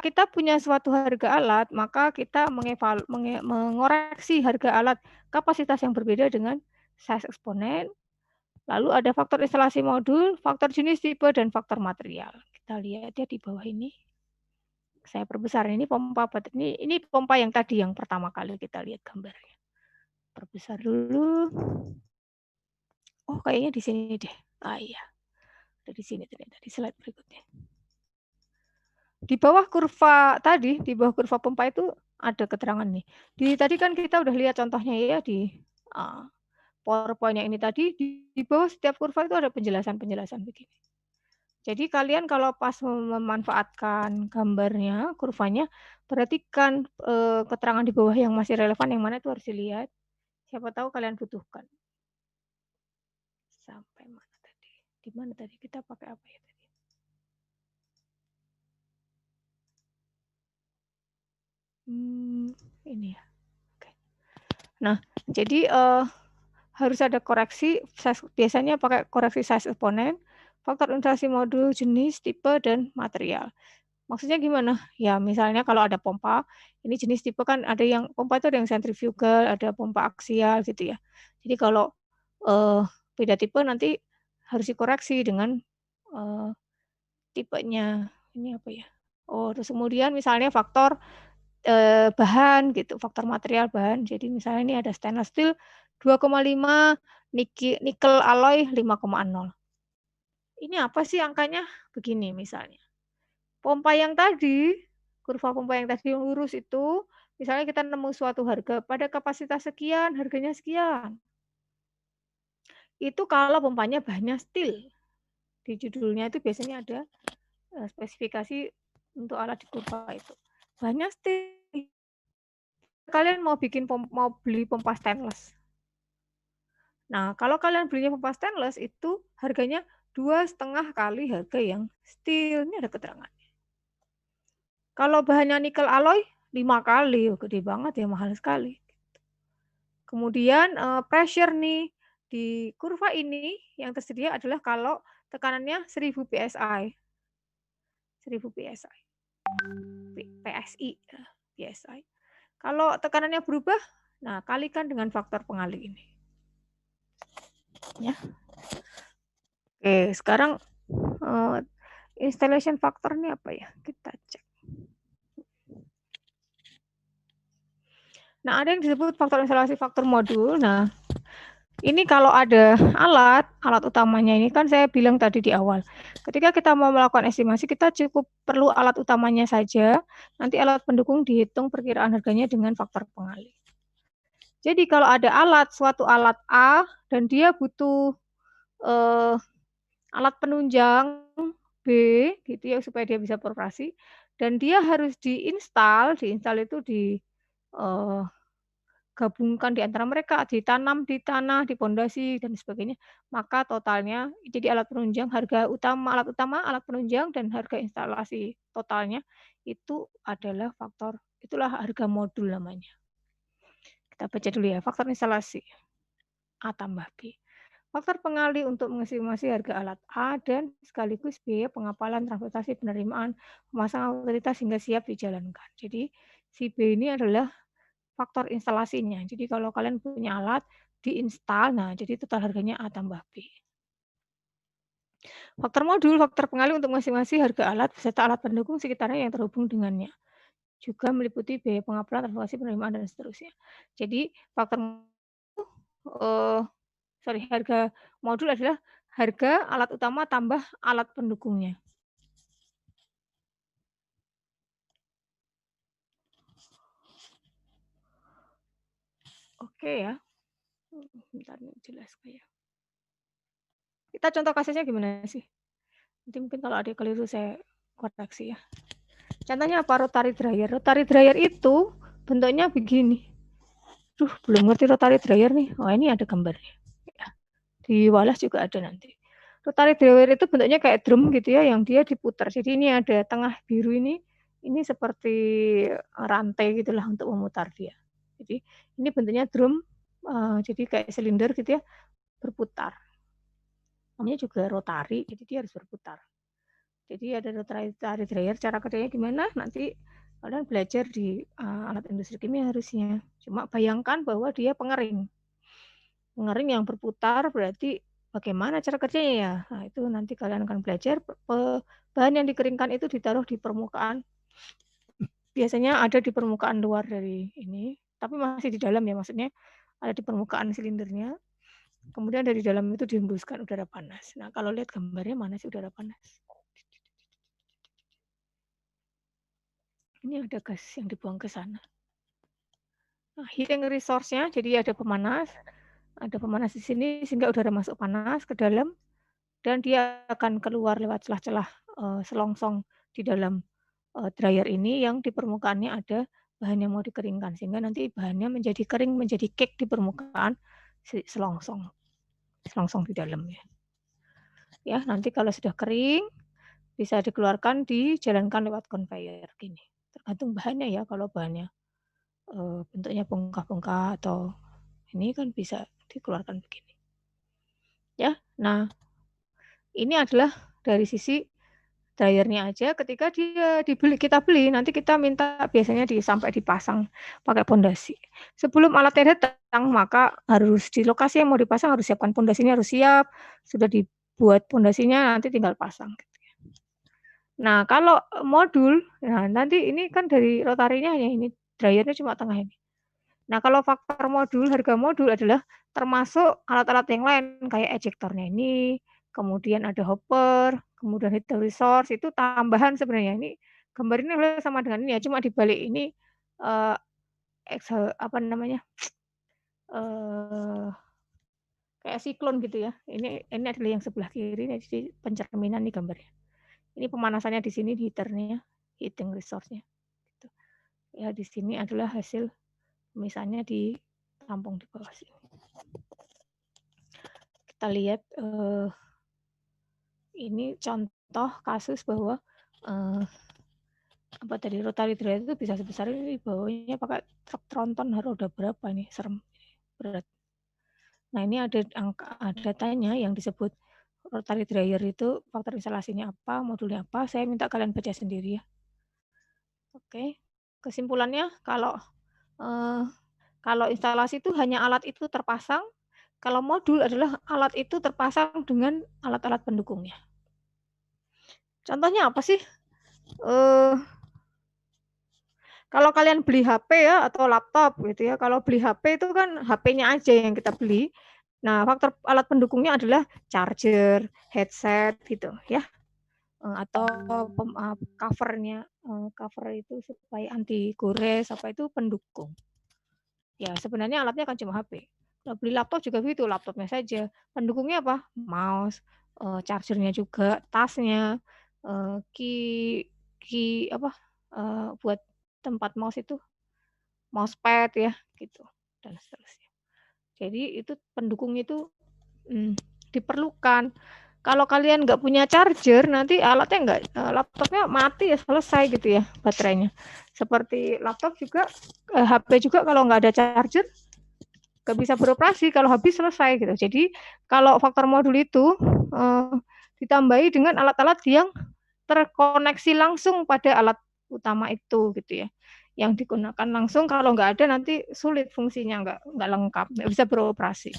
[SPEAKER 1] kita punya suatu harga alat, maka kita mengoreksi harga alat kapasitas yang berbeda dengan size eksponen. Lalu ada faktor instalasi modul, faktor jenis tipe, dan faktor material. Kita lihat ya di bawah ini. Saya perbesar ini pompa baterai. Ini pompa yang tadi yang pertama kali kita lihat gambarnya. Perbesar dulu. Oh, kayaknya di sini deh. Iya. Ada di sini ternyata di slide berikutnya. Di bawah kurva tadi, di bawah kurva pompa itu ada keterangan nih. Tadi kan kita udah lihat contohnya ya di PowerPoint yang ini tadi, di bawah setiap kurva itu ada penjelasan-penjelasan begini. Jadi kalian kalau pas memanfaatkan gambarnya, kurvanya, perhatikan keterangan di bawah yang masih relevan, yang mana itu harus dilihat. Siapa tahu kalian butuhkan. Sampai mana tadi? Di mana tadi? Kita pakai apa ya tadi? Ini ya. Oke. Nah, jadi harus ada koreksi size, biasanya pakai koreksi size eksponen, faktor instalasi modul, jenis, tipe, dan material. Maksudnya gimana? Ya misalnya kalau ada pompa, ini jenis tipe kan ada yang pompa itu ada yang sentrifugal, ada pompa aksial gitu ya. Jadi kalau beda tipe nanti harus dikoreksi dengan tipenya. Ini apa ya? Oh, terus kemudian misalnya faktor bahan gitu, faktor material bahan. Jadi misalnya ini ada stainless steel 2,5, nikel alloy 5,0. Ini apa sih angkanya? Begini misalnya. Pompa yang tadi, kurva pompa yang tadi yang lurus itu, misalnya kita nemu suatu harga pada kapasitas sekian, harganya sekian. Itu kalau pompanya bahannya steel. Di judulnya itu biasanya ada spesifikasi untuk alat di kurva itu. Bahannya steel. kalian mau beli pompa stainless. Nah, kalau kalian belinya pompa stainless itu harganya 2,5 kali harga yang steel. Ini ada keterangannya. Kalau bahannya nikel alloy 5 kali, gede banget ya, mahal sekali. Kemudian pressure nih di kurva ini yang tersedia adalah kalau tekanannya 1000 PSI. 1000 PSI. PSI, PSI. Kalau tekanannya berubah, nah kalikan dengan faktor pengalih ini. Ya. Oke, sekarang installation factor ini apa ya? Kita cek. Nah, ada yang disebut faktor instalasi faktor modul. Nah, ini kalau ada alat utamanya ini kan saya bilang tadi di awal. Ketika kita mau melakukan estimasi, kita cukup perlu alat utamanya saja. Nanti alat pendukung dihitung perkiraan harganya dengan faktor pengalih. Jadi kalau ada suatu alat A dan dia butuh alat penunjang B gitu ya supaya dia bisa beroperasi dan dia harus diinstal itu gabungkan di antara mereka, ditanam di tanah, di pondasi dan sebagainya, maka totalnya jadi alat penunjang alat utama, alat penunjang dan harga instalasi totalnya itu adalah itulah harga modul namanya. Kita baca dulu ya, faktor instalasi A tambah B. Faktor pengalih untuk mengestimasi harga alat A dan sekaligus biaya pengapalan, transportasi, penerimaan, pemasangan otoritas hingga siap dijalankan. Jadi si B ini adalah faktor instalasinya. Jadi kalau kalian punya alat, diinstal, nah jadi total harganya A tambah B. Faktor modul, faktor pengalih untuk mengestimasi harga alat beserta alat pendukung sekitarnya yang terhubung dengannya. Juga meliputi biaya pengapalan, transportasi, penerimaan, dan seterusnya. Jadi faktor harga modul adalah harga alat utama tambah alat pendukungnya. Oke ya. Bentar nih jelas kayak. Kita contoh kasusnya gimana sih? Nanti mungkin kalau ada keliru saya koreksi ya. Contohnya apa? Rotary dryer. Rotary dryer itu bentuknya begini. Duh, belum ngerti rotary dryer nih. Oh, ini ada gambarnya. Ya. Di Walas juga ada nanti. Rotary dryer itu bentuknya kayak drum gitu ya, yang dia diputar. Jadi ini ada tengah biru ini seperti rantai gitulah untuk memutar dia. Jadi ini bentuknya drum, jadi kayak silinder gitu ya, berputar. Namanya juga rotari, jadi dia harus berputar. Jadi ada rotary dryer, cara kerjanya gimana? Nanti kalian belajar di alat industri kimia harusnya. Cuma bayangkan bahwa dia pengering. Pengering yang berputar berarti bagaimana cara kerjanya ya? Nah, itu nanti kalian akan belajar. Bahan yang dikeringkan itu ditaruh di permukaan. Biasanya ada di permukaan luar dari ini, tapi masih di dalam ya, maksudnya ada di permukaan silindernya. Kemudian dari dalam itu dihembuskan udara panas. Nah, kalau lihat gambarnya mana sih udara panas? Ini ada gas yang dibuang ke sana. Nah, heating resource-nya, jadi ada pemanas di sini sehingga udara masuk panas ke dalam dan dia akan keluar lewat celah-celah selongsong di dalam dryer ini yang di permukaannya ada bahan yang mau dikeringkan sehingga nanti bahannya menjadi kering, menjadi cake di permukaan selongsong di dalamnya. Ya, nanti kalau sudah kering bisa dikeluarkan, dijalankan lewat conveyor gini. Tergantung bahannya ya, kalau bahannya bentuknya bongkah-bongkah atau ini kan bisa dikeluarkan begini. Ya, nah ini adalah dari sisi dryernya aja. Ketika dia kita beli, nanti kita minta biasanya sampai dipasang pakai pondasi. Sebelum alatnya datang, maka harus di lokasi yang mau dipasang harus siapkan pondasinya, harus siap. Sudah dibuat pondasinya, nanti tinggal pasang. Nah, kalau modul, nah nanti ini kan dari rotarinya hanya ini, dryernya cuma tengah ini. Nah, kalau faktor modul, harga modul adalah termasuk alat-alat yang lain kayak ejektornya ini, kemudian ada hopper, kemudian heater resource itu tambahan sebenarnya. Ini gambar ini sama dengan ini ya, cuma di balik ini apa namanya? Kayak siklon gitu ya. Ini adalah yang sebelah kiri, jadi pencerminan nih gambarnya. Ini pemanasannya di sini, heaternya, heating resource-nya. Gitu. Ya, di sini adalah hasil misalnya ditampung di bawah sini. Kita lihat ini contoh kasus bahwa apa tadi rotary dryer itu bisa sebesar ini, bawanya pakai truk tronton roda berapa ini, serem, berat. Nah ini ada datanya yang disebut rotary dryer itu faktor instalasinya apa, modulnya apa, saya minta kalian baca sendiri ya. Oke, kesimpulannya kalau instalasi itu hanya alat itu terpasang, kalau modul adalah alat itu terpasang dengan alat-alat pendukungnya. Contohnya apa sih? Kalau kalian beli HP ya atau laptop gitu ya, kalau beli HP itu kan HP-nya aja yang kita beli. Nah, faktor alat pendukungnya adalah charger, headset gitu ya. Atau cover-nya, cover itu supaya anti gores, apa itu pendukung. Ya, sebenarnya alatnya kan cuma HP. Kalau beli laptop juga begitu, laptopnya saja. Pendukungnya apa? Mouse, chargernya juga, tasnya, key apa? Buat tempat mouse itu mousepad ya gitu dan seterusnya. Jadi itu pendukung itu diperlukan. Kalau kalian nggak punya charger, nanti alatnya laptopnya mati ya, selesai gitu ya baterainya. Seperti laptop juga, HP juga kalau nggak ada charger nggak bisa beroperasi, kalau habis selesai gitu. Jadi kalau faktor modul itu ditambahi dengan alat-alat yang terkoneksi langsung pada alat utama itu gitu ya, yang digunakan langsung. Kalau nggak ada nanti sulit fungsinya, nggak lengkap, nggak bisa beroperasi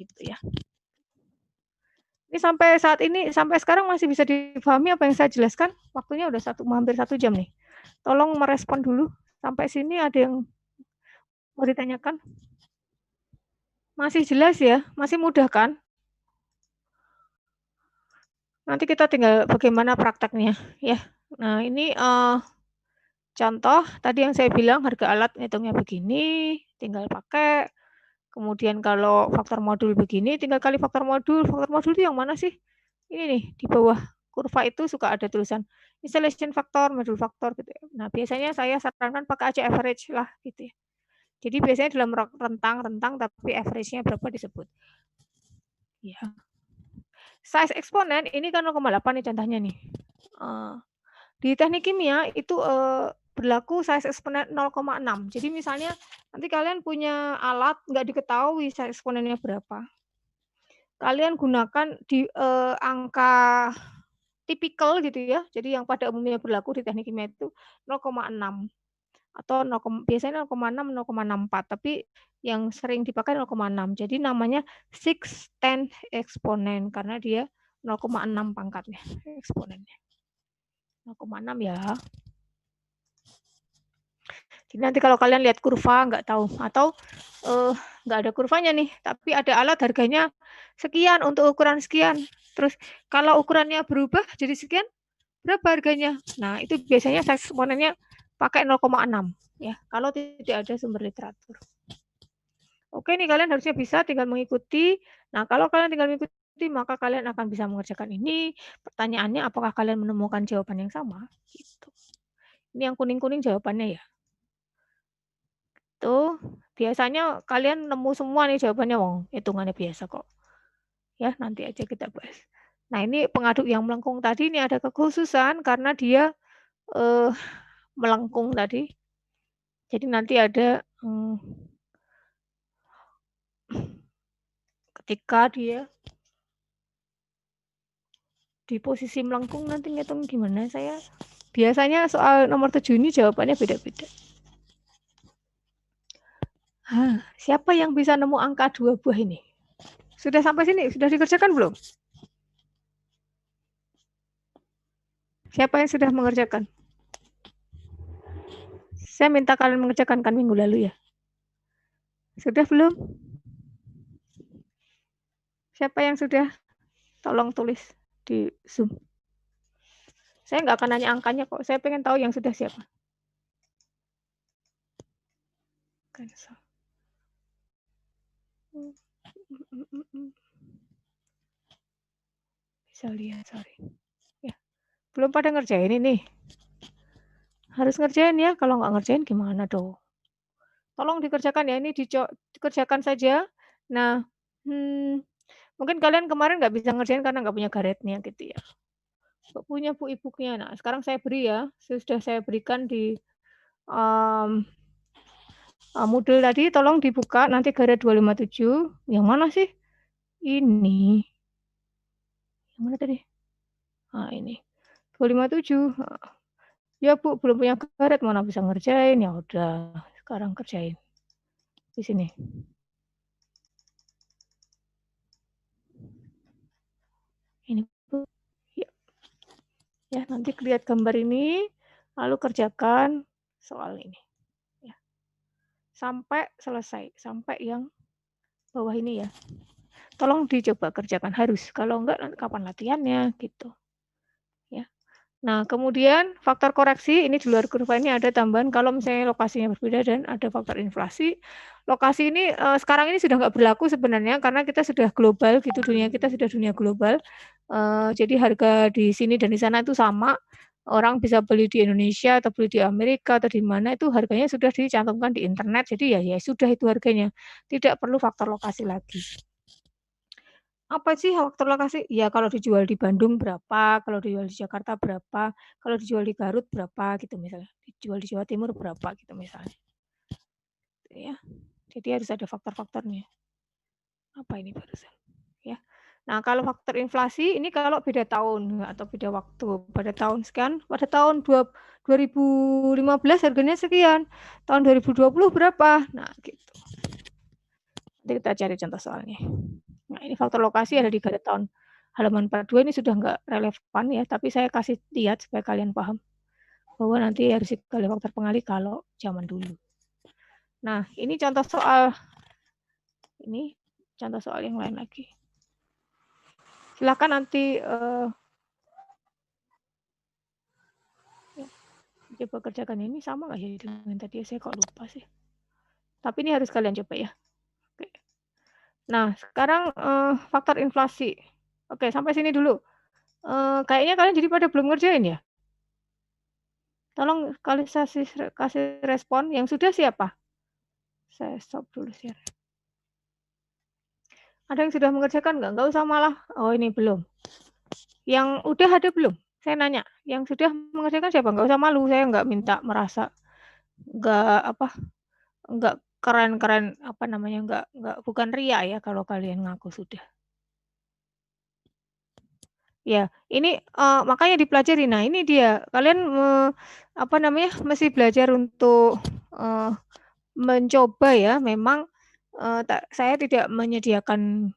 [SPEAKER 1] gitu ya. Ini sampai saat ini, sampai sekarang masih bisa dipahami apa yang saya jelaskan? Waktunya udah hampir 1 jam nih. Tolong merespon dulu. Sampai sini ada yang mau ditanyakan? Masih jelas ya? Masih mudah kan? Nanti kita tinggal bagaimana prakteknya ya. Nah ini contoh tadi yang saya bilang, harga alat ngitungnya begini, tinggal pakai. Kemudian kalau faktor modul begini, tinggal kali faktor modul. Faktor modul itu yang mana sih? Ini nih, di bawah kurva itu suka ada tulisan installation factor, modul factor gitu ya. Nah, biasanya saya sarankan pakai aja average lah gitu ya. Jadi biasanya dalam rentang tapi average-nya berapa disebut. Ya. Size eksponen ini kan 0,8 nih contohnya nih. Di teknik kimia itu berlaku size eksponen 0,6. Jadi misalnya nanti kalian punya alat nggak diketahui size eksponennya berapa. Kalian gunakan di angka tipikal gitu ya. Jadi yang pada umumnya berlaku di teknik kimia itu 0,6 atau biasanya 0,6, 0,64, tapi yang sering dipakai 0,6. Jadi namanya 6/10 eksponen karena dia 0,6 pangkatnya eksponennya. 0,6 ya. Jadi nanti kalau kalian lihat kurva nggak tahu atau nggak ada kurvanya nih, tapi ada alat harganya sekian untuk ukuran sekian. Terus kalau ukurannya berubah jadi sekian, berapa harganya? Nah itu biasanya size eksponennya pakai 0,6 ya. Kalau tidak ada sumber literatur. Oke nih kalian harusnya bisa tinggal mengikuti. Nah kalau kalian tinggal mengikuti maka kalian akan bisa mengerjakan ini. Pertanyaannya apakah kalian menemukan jawaban yang sama? Gitu. Ini yang kuning-kuning jawabannya ya. Tuh, biasanya kalian nemu semua nih jawabannya, wong hitungannya biasa kok. Ya, nanti aja kita bahas. Nah, ini pengaduk yang melengkung tadi ini ada kekhususan karena dia melengkung tadi. Jadi nanti ada ketika dia di posisi melengkung nanti ngitung gimana saya. Biasanya soal nomor 7 ini jawabannya beda-beda. Siapa yang bisa nemu angka 2 buah ini? Sudah sampai sini? Sudah dikerjakan belum? Siapa yang sudah mengerjakan? Saya minta kalian mengerjakan kan minggu lalu ya. Sudah belum? Siapa yang sudah? Tolong tulis di Zoom. Saya nggak akan nanya angkanya kok. Saya pengen tahu yang sudah siapa. Cancel. Bisa lihat, sorry. Ya, belum pada ngerjain ini. Harus ngerjain ya. Kalau nggak ngerjain gimana dong? Tolong dikerjakan ya, ini dikerjakan saja. Nah, mungkin kalian kemarin nggak bisa ngerjain karena nggak punya garetnya gitu ya. Nggak punya bu e-book-nya. Nah, sekarang saya beri ya, sudah saya berikan di Moodle tadi, tolong dibuka nanti garet 257. Yang mana sih? Ini. Yang mana tadi? Nah, ini. 257. Ya Bu, belum punya garet, mana bisa ngerjain. Ya udah, sekarang kerjain. Di sini. Ini Bu. Ya, ya nanti lihat gambar ini, lalu kerjakan soal ini. Ya. Sampai selesai, sampai yang bawah ini ya. Tolong dicoba kerjakan, harus. Kalau enggak, nanti kapan latihannya gitu. Ya. Nah, kemudian faktor koreksi ini di luar kurva ini ada tambahan kalau misalnya lokasinya berbeda dan ada faktor inflasi. Lokasi ini sekarang ini sudah nggak berlaku sebenarnya karena kita sudah global gitu, dunia kita sudah dunia global. Jadi harga di sini dan di sana itu sama. Orang bisa beli di Indonesia atau beli di Amerika atau di mana itu harganya sudah dicantumkan di internet. Jadi ya sudah itu harganya. Tidak perlu faktor lokasi lagi. Apa sih faktor lokasi? Ya kalau dijual di Bandung berapa, kalau dijual di Jakarta berapa, kalau dijual di Garut berapa gitu misalnya, dijual di Jawa Timur berapa gitu misalnya. Ya, jadi harus ada faktor-faktornya. Apa ini barusan? Ya. Nah, kalau faktor inflasi ini kalau beda tahun atau beda waktu. Pada tahun sekian, pada tahun 2015 harganya sekian, tahun 2020 berapa? Nah, gitu. Nanti kita cari contoh soalnya. Nah, ini faktor lokasi ada di garis tahun halaman 42 ini sudah nggak relevan ya, tapi saya kasih lihat supaya kalian paham bahwa nanti harus dikali faktor pengalih kalau zaman dulu. Nah, ini contoh soal yang lain lagi. Silakan nanti coba kerjakan ini sama nggak ya dengan tadi saya kok lupa sih. Tapi ini harus kalian coba ya. Oke. Nah, sekarang faktor inflasi. Oke, sampai sini dulu. Kayaknya kalian jadi pada belum ngerjain ya? Tolong kalian kasih respon. Yang sudah siapa? Saya stop dulu share. Ada yang sudah mengerjakan nggak? Nggak usah malah. Oh ini belum. Yang udah ada belum? Saya nanya. Yang sudah mengerjakan siapa? Nggak usah malu. Saya nggak minta merasa nggak keren-keren apa namanya nggak bukan ria ya kalau kalian ngaku sudah. Ya, ini makanya dipelajari. Nah, ini dia. Kalian mesti belajar untuk mencoba ya. Memang saya tidak menyediakan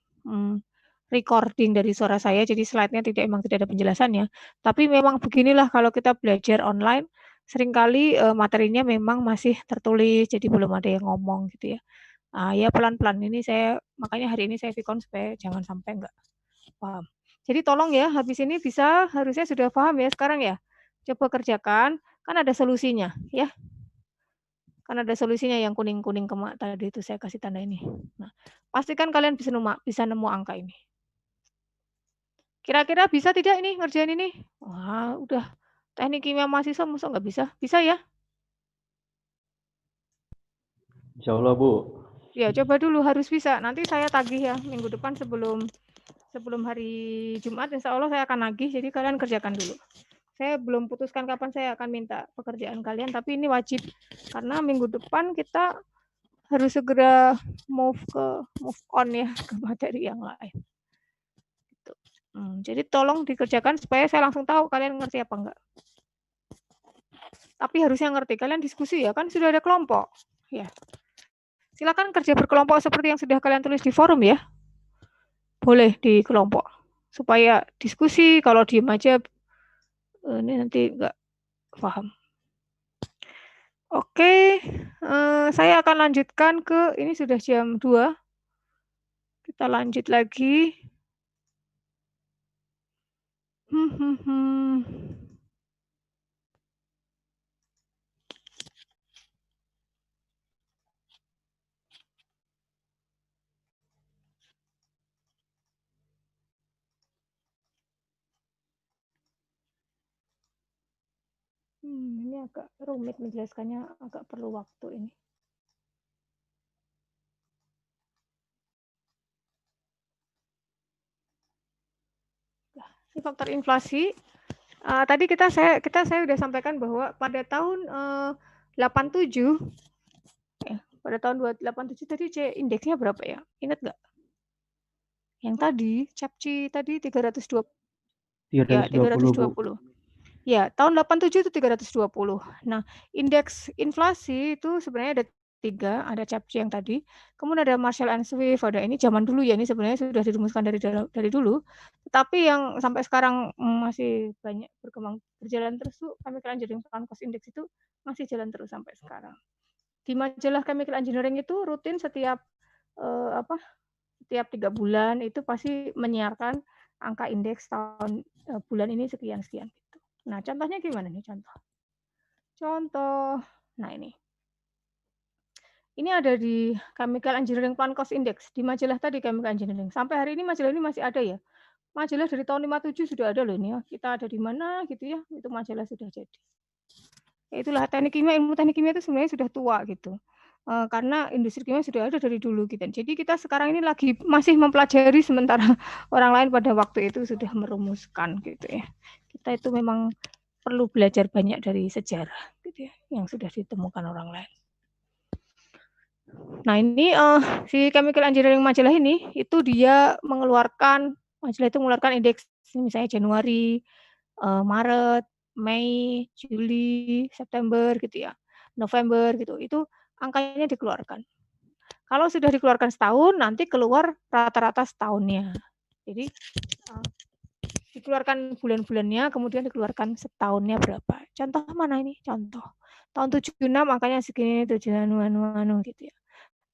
[SPEAKER 1] recording dari suara saya, jadi slide-nya memang tidak ada penjelasannya. Tapi memang beginilah kalau kita belajar online, seringkali materinya memang masih tertulis, jadi belum ada yang ngomong gitu ya. Ya pelan-pelan ini makanya hari ini saya vkon supaya jangan sampai nggak paham. Jadi tolong ya, habis ini harusnya sudah paham ya sekarang ya. Coba kerjakan, kan ada solusinya ya. Kan ada solusinya yang kuning-kuning tadi itu saya kasih tanda ini. Nah, pastikan kalian bisa nemu angka ini. Kira-kira bisa tidak ini ngerjain ini? Wah, udah teknik kimia mahasiswa masa nggak bisa? Bisa ya?
[SPEAKER 4] Insya Allah, Bu.
[SPEAKER 1] Ya, coba dulu harus bisa. Nanti saya tagih ya minggu depan sebelum hari Jumat, insya Allah saya akan nagih. Jadi kalian kerjakan dulu. Saya belum putuskan kapan saya akan minta pekerjaan kalian, tapi ini wajib karena minggu depan kita harus segera move on ya ke materi yang lain. Gitu. Jadi tolong dikerjakan supaya saya langsung tahu kalian ngerti apa enggak. Tapi harusnya ngerti. Kalian diskusi ya, kan sudah ada kelompok. Ya. Silakan kerja berkelompok seperti yang sudah kalian tulis di forum ya. Boleh di kelompok. Supaya diskusi, kalau diem aja ini nanti nggak paham. Oke, saya akan lanjutkan ini sudah jam 2. Kita lanjut lagi. Ini agak rumit menjelaskannya, agak perlu waktu ini. Ini faktor inflasi. Tadi saya sudah sampaikan bahwa pada tahun 87 ya, pada tahun 87 tadi indeksnya berapa ya? Ingat nggak? Yang tadi CAPCI tadi 320. Ya, 320. Ya, tahun 87 itu 320. Nah, indeks inflasi itu sebenarnya ada 3, ada CAPCI yang tadi, kemudian ada Marshall and Swift, ada ini zaman dulu ya, ini sebenarnya sudah dirumuskan dari dulu, tetapi yang sampai sekarang masih banyak berjalan terus tuh Chemical Engineering Plan Cost Index itu masih jalan terus sampai sekarang. Di majalah Chemical Engineering itu rutin setiap setiap 3 bulan itu pasti menyiarkan angka indeks tahun bulan ini sekian-sekian gitu. Nah, contohnya gimana nih contoh? Nah ini. Ini ada di Chemical Engineering Plan Cost Index, di majalah tadi Chemical Engineering. Sampai hari ini majalah ini masih ada ya. Majalah dari tahun 57 sudah ada loh ini ya. Kita ada di mana gitu ya, itu majalah sudah jadi. Ya itulah teknik kimia, ilmu teknik kimia itu sebenarnya sudah tua gitu. Karena industri kimia sudah ada dari dulu gitu. Jadi kita sekarang ini lagi masih mempelajari sementara orang lain pada waktu itu sudah merumuskan gitu ya. Kita itu memang perlu belajar banyak dari sejarah gitu ya, yang sudah ditemukan orang lain. Nah ini si Chemical Engineering majalah ini itu dia majalah itu mengeluarkan indeks misalnya Januari, Maret, Mei, Juli, September gitu ya, November gitu. Itu angkanya dikeluarkan. Kalau sudah dikeluarkan setahun nanti keluar rata-rata setahunnya. Jadi dikeluarkan bulan-bulannya, kemudian dikeluarkan setahunnya berapa. Contoh mana ini? Contoh. Tahun 76 angkanya segini, 76 gitu ya.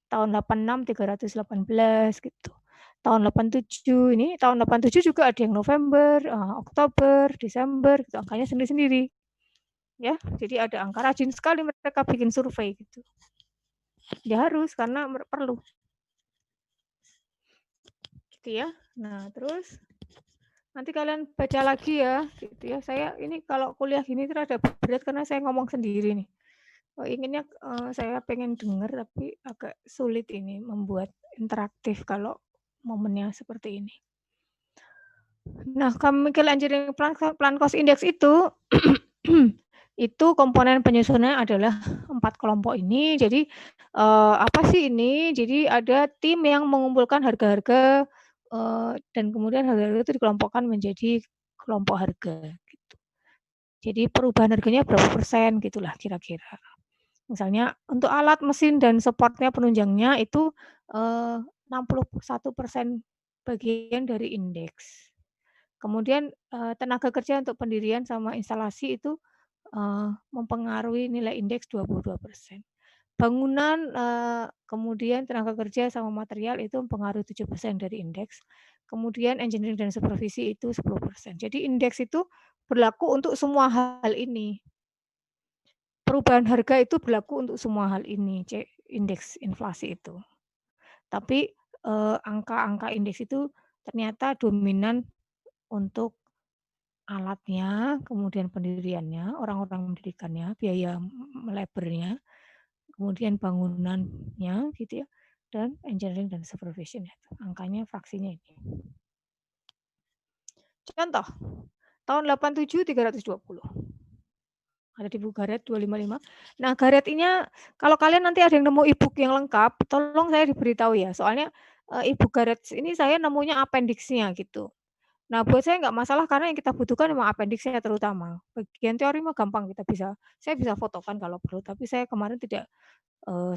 [SPEAKER 1] Tahun 86 318 gitu. Tahun 87 ini tahun 87 juga ada yang November, Oktober, Desember gitu, angkanya sendiri-sendiri. Ya, jadi ada angka rajin sekali mereka bikin survei gitu. Ya harus karena perlu. Gitu ya. Nah, terus nanti kalian baca lagi ya, gitu ya. Saya ini kalau kuliah gini terada berat karena saya ngomong sendiri nih. Inginnya saya pengen dengar tapi agak sulit ini membuat interaktif kalau momennya seperti ini. Nah, Chemical Engineering Plan Cost Index itu itu komponen penyusunannya adalah 4 kelompok ini. Jadi apa sih ini? Jadi ada tim yang mengumpulkan harga-harga dan kemudian harga-harga itu dikelompokkan menjadi kelompok harga gitu. Jadi perubahan harganya berapa persen gitulah kira-kira. Misalnya untuk alat, mesin, dan supportnya penunjangnya itu 61% bagian dari indeks. Kemudian tenaga kerja untuk pendirian sama instalasi itu mempengaruhi nilai indeks 22%. Bangunan, kemudian tenaga kerja sama material itu mempengaruhi 7% dari indeks. Kemudian engineering dan supervisi itu 10%. Jadi indeks itu berlaku untuk semua hal ini. Perubahan harga itu berlaku untuk semua hal ini, indeks inflasi itu. Tapi angka-angka indeks itu ternyata dominan untuk alatnya, kemudian pendiriannya, orang-orang mendirikannya, biaya labornya, kemudian bangunannya gitu ya, dan engineering dan supervision itu. Angkanya fraksinya ini. Contoh, tahun 87 320. Ada di buku Garet 255. Nah, Garet ini kalau kalian nanti ada yang nemu e-book yang lengkap, tolong saya diberitahu ya. Soalnya e-book Garet ini saya nemunya appendix-nya gitu. Nah, buat saya nggak masalah karena yang kita butuhkan memang appendix-nya terutama. Bagian teori mah gampang saya bisa fotokan kalau perlu, tapi saya kemarin tidak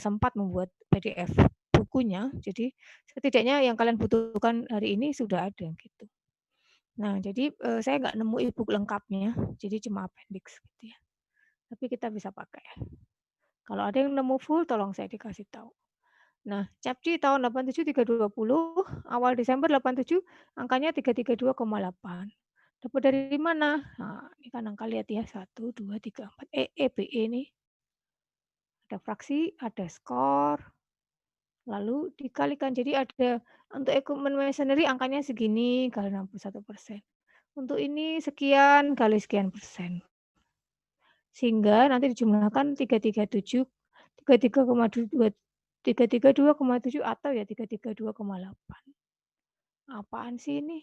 [SPEAKER 1] sempat membuat PDF bukunya. Jadi setidaknya yang kalian butuhkan hari ini sudah ada gitu. Nah, jadi saya nggak nemu e-book lengkapnya, jadi cuma appendix gitu ya. Tapi kita bisa pakai. Kalau ada yang nemu full, tolong saya dikasih tahu. Nah, CAPCI tahun 87 320, awal Desember 87 angkanya 332,8. Dapat dari mana? Nah, ini kan angka lihat ya, 1 2 3 4 BE ini. Ada fraksi, ada skor. Lalu dikalikan. Jadi ada untuk equipment masonry angkanya segini kali 61%. Untuk ini sekian kali sekian persen. Sehingga nanti dijumlahkan 332,7 atau ya 332,8. Apaan sih ini?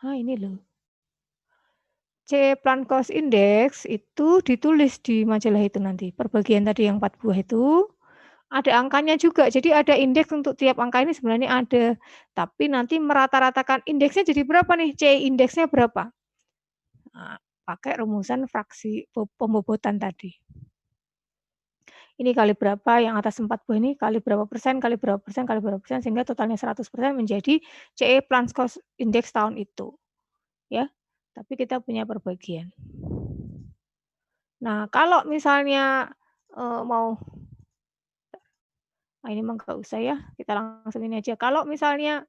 [SPEAKER 1] Ah, ini loh. C Plan Cost Index itu ditulis di majalah itu nanti. Perbagian tadi yang 4 buah itu ada angkanya juga. Jadi ada indeks untuk tiap angka ini sebenarnya ada. Tapi nanti merata-ratakan indeksnya jadi berapa nih? C indeksnya berapa? Nah, pakai rumusan fraksi pembobotan tadi. Ini kali berapa, yang atas 4 buah ini kali berapa persen, kali berapa persen, kali berapa persen, sehingga totalnya 100% menjadi CE Plan Cost Index tahun itu. Ya, tapi kita punya perbagian. Nah, kalau misalnya mau, nah ini mah nggak usah ya, kita langsung ini aja. Kalau misalnya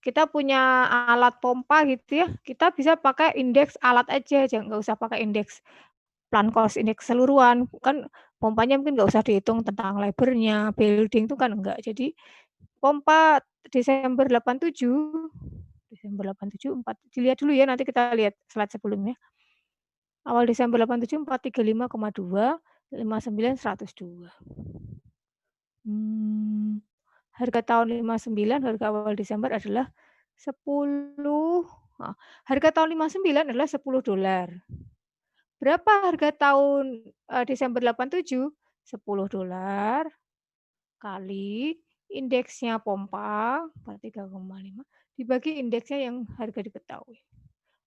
[SPEAKER 1] kita punya alat pompa gitu ya, kita bisa pakai indeks alat aja, nggak usah pakai indeks Plan Cost Index keseluruhan. Kan pompanya mungkin nggak usah dihitung tentang labornya, building itu kan enggak. Jadi pompa Desember 87, Desember 87, 4, dilihat dulu ya, nanti kita lihat slide sebelumnya. Awal Desember 87 435,2, 59 102. Harga tahun 59, harga awal Desember adalah 10. Harga tahun 59 adalah $10. Berapa harga tahun Desember 87? $10 kali indeksnya pompa 43,5 dibagi indeksnya yang harga diketahui.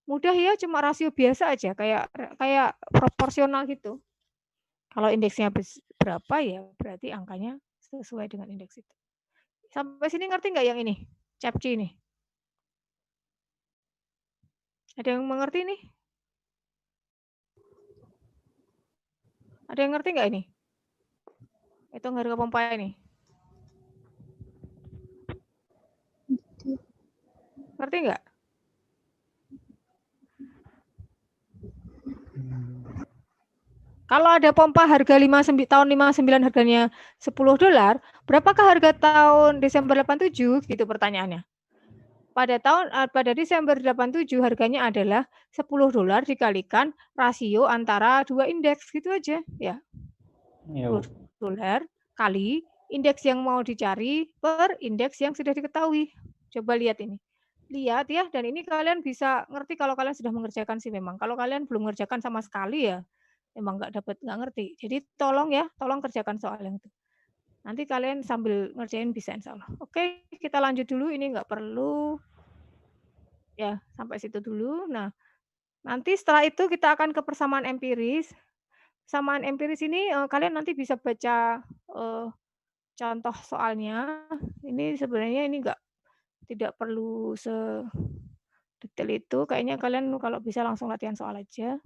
[SPEAKER 1] Mudah ya, cuma rasio biasa aja kayak proporsional gitu. Kalau indeksnya berapa ya berarti angkanya sesuai dengan indeks itu. Sampai sini ngerti nggak yang ini? CAPC ini? Ada yang mengerti nih? Ada yang ngerti nggak ini? Hitung harga pompa ini. Ngerti nggak? Kalau ada pompa harga tahun 59 harganya $10, berapakah harga tahun Desember 87? Gitu pertanyaannya. Pada Desember 87 harganya adalah $10 dikalikan rasio antara dua indeks gitu aja ya. $10 kali indeks yang mau dicari per indeks yang sudah diketahui. Coba lihat ini. Lihat ya, dan ini kalian bisa ngerti kalau kalian sudah mengerjakan sih memang. Kalau kalian belum mengerjakan sama sekali ya emang nggak ngerti. Jadi tolong ya, tolong kerjakan soal yang itu. Nanti kalian sambil ngerjain bisa insya Allah. Oke, kita lanjut dulu. Ini nggak perlu ya sampai situ dulu. Nah, nanti setelah itu kita akan ke persamaan empiris. Persamaan empiris ini kalian nanti bisa baca contoh soalnya. Ini sebenarnya ini tidak perlu sedetail itu. Kayaknya kalian kalau bisa langsung latihan soal aja.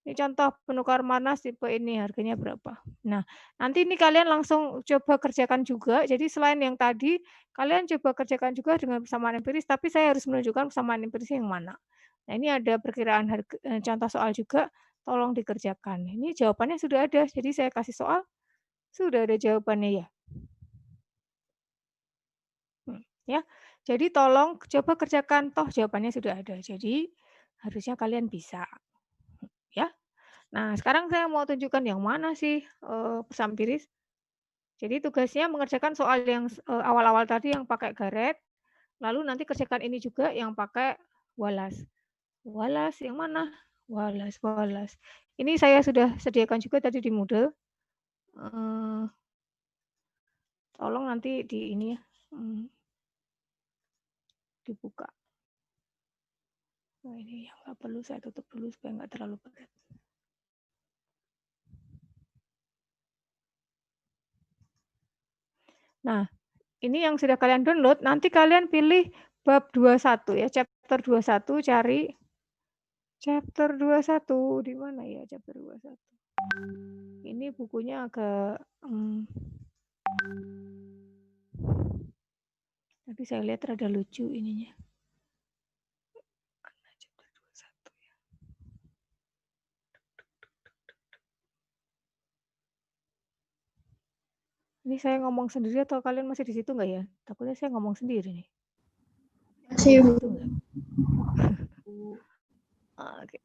[SPEAKER 1] Ini contoh penukar panas tipe ini harganya berapa. Nah, nanti ini kalian langsung coba kerjakan juga. Jadi selain yang tadi, kalian coba kerjakan juga dengan persamaan empiris, tapi saya harus menunjukkan persamaan empiris yang mana. Nah, ini ada perkiraan contoh soal juga, tolong dikerjakan. Ini jawabannya sudah ada, jadi saya kasih soal, sudah ada jawabannya ya. Ya, jadi tolong coba kerjakan, toh jawabannya sudah ada. Jadi harusnya kalian bisa. Ya. Nah, sekarang saya mau tunjukkan yang mana sih persamaan empiris. Jadi tugasnya mengerjakan soal yang awal-awal tadi yang pakai garet, lalu nanti kerjakan ini juga yang pakai walas. Walas yang mana? Walas. Ini saya sudah sediakan juga tadi di Moodle. Tolong nanti di ini ya, dibuka. Nah, ini yang nggak perlu saya tutup dulu supaya nggak terlalu berat. Nah, ini yang sudah kalian download, nanti kalian pilih bab 21 ya, chapter 21, cari chapter 21, di mana ya chapter 21? Ini bukunya agak tapi saya lihat rada lucu ininya. Chapter 21 ya. Ini saya ngomong sendiri atau kalian masih di situ nggak ya? Takutnya saya ngomong sendiri nih. Masih. Oke,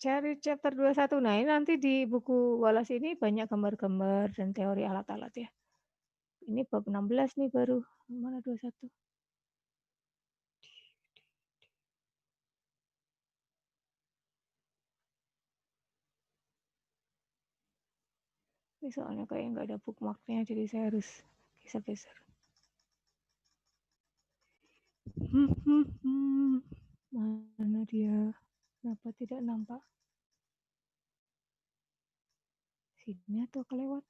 [SPEAKER 1] cari chapter 21. Nah, ini nanti di buku Wallace ini banyak gambar-gambar dan teori alat-alat ya. Ini bab 16 nih baru. Mana 21? Ini soalnya kayak nggak ada bookmarknya, jadi saya harus geser-geser. Mana dia? Kenapa tidak nampak? Sini atau kelewat?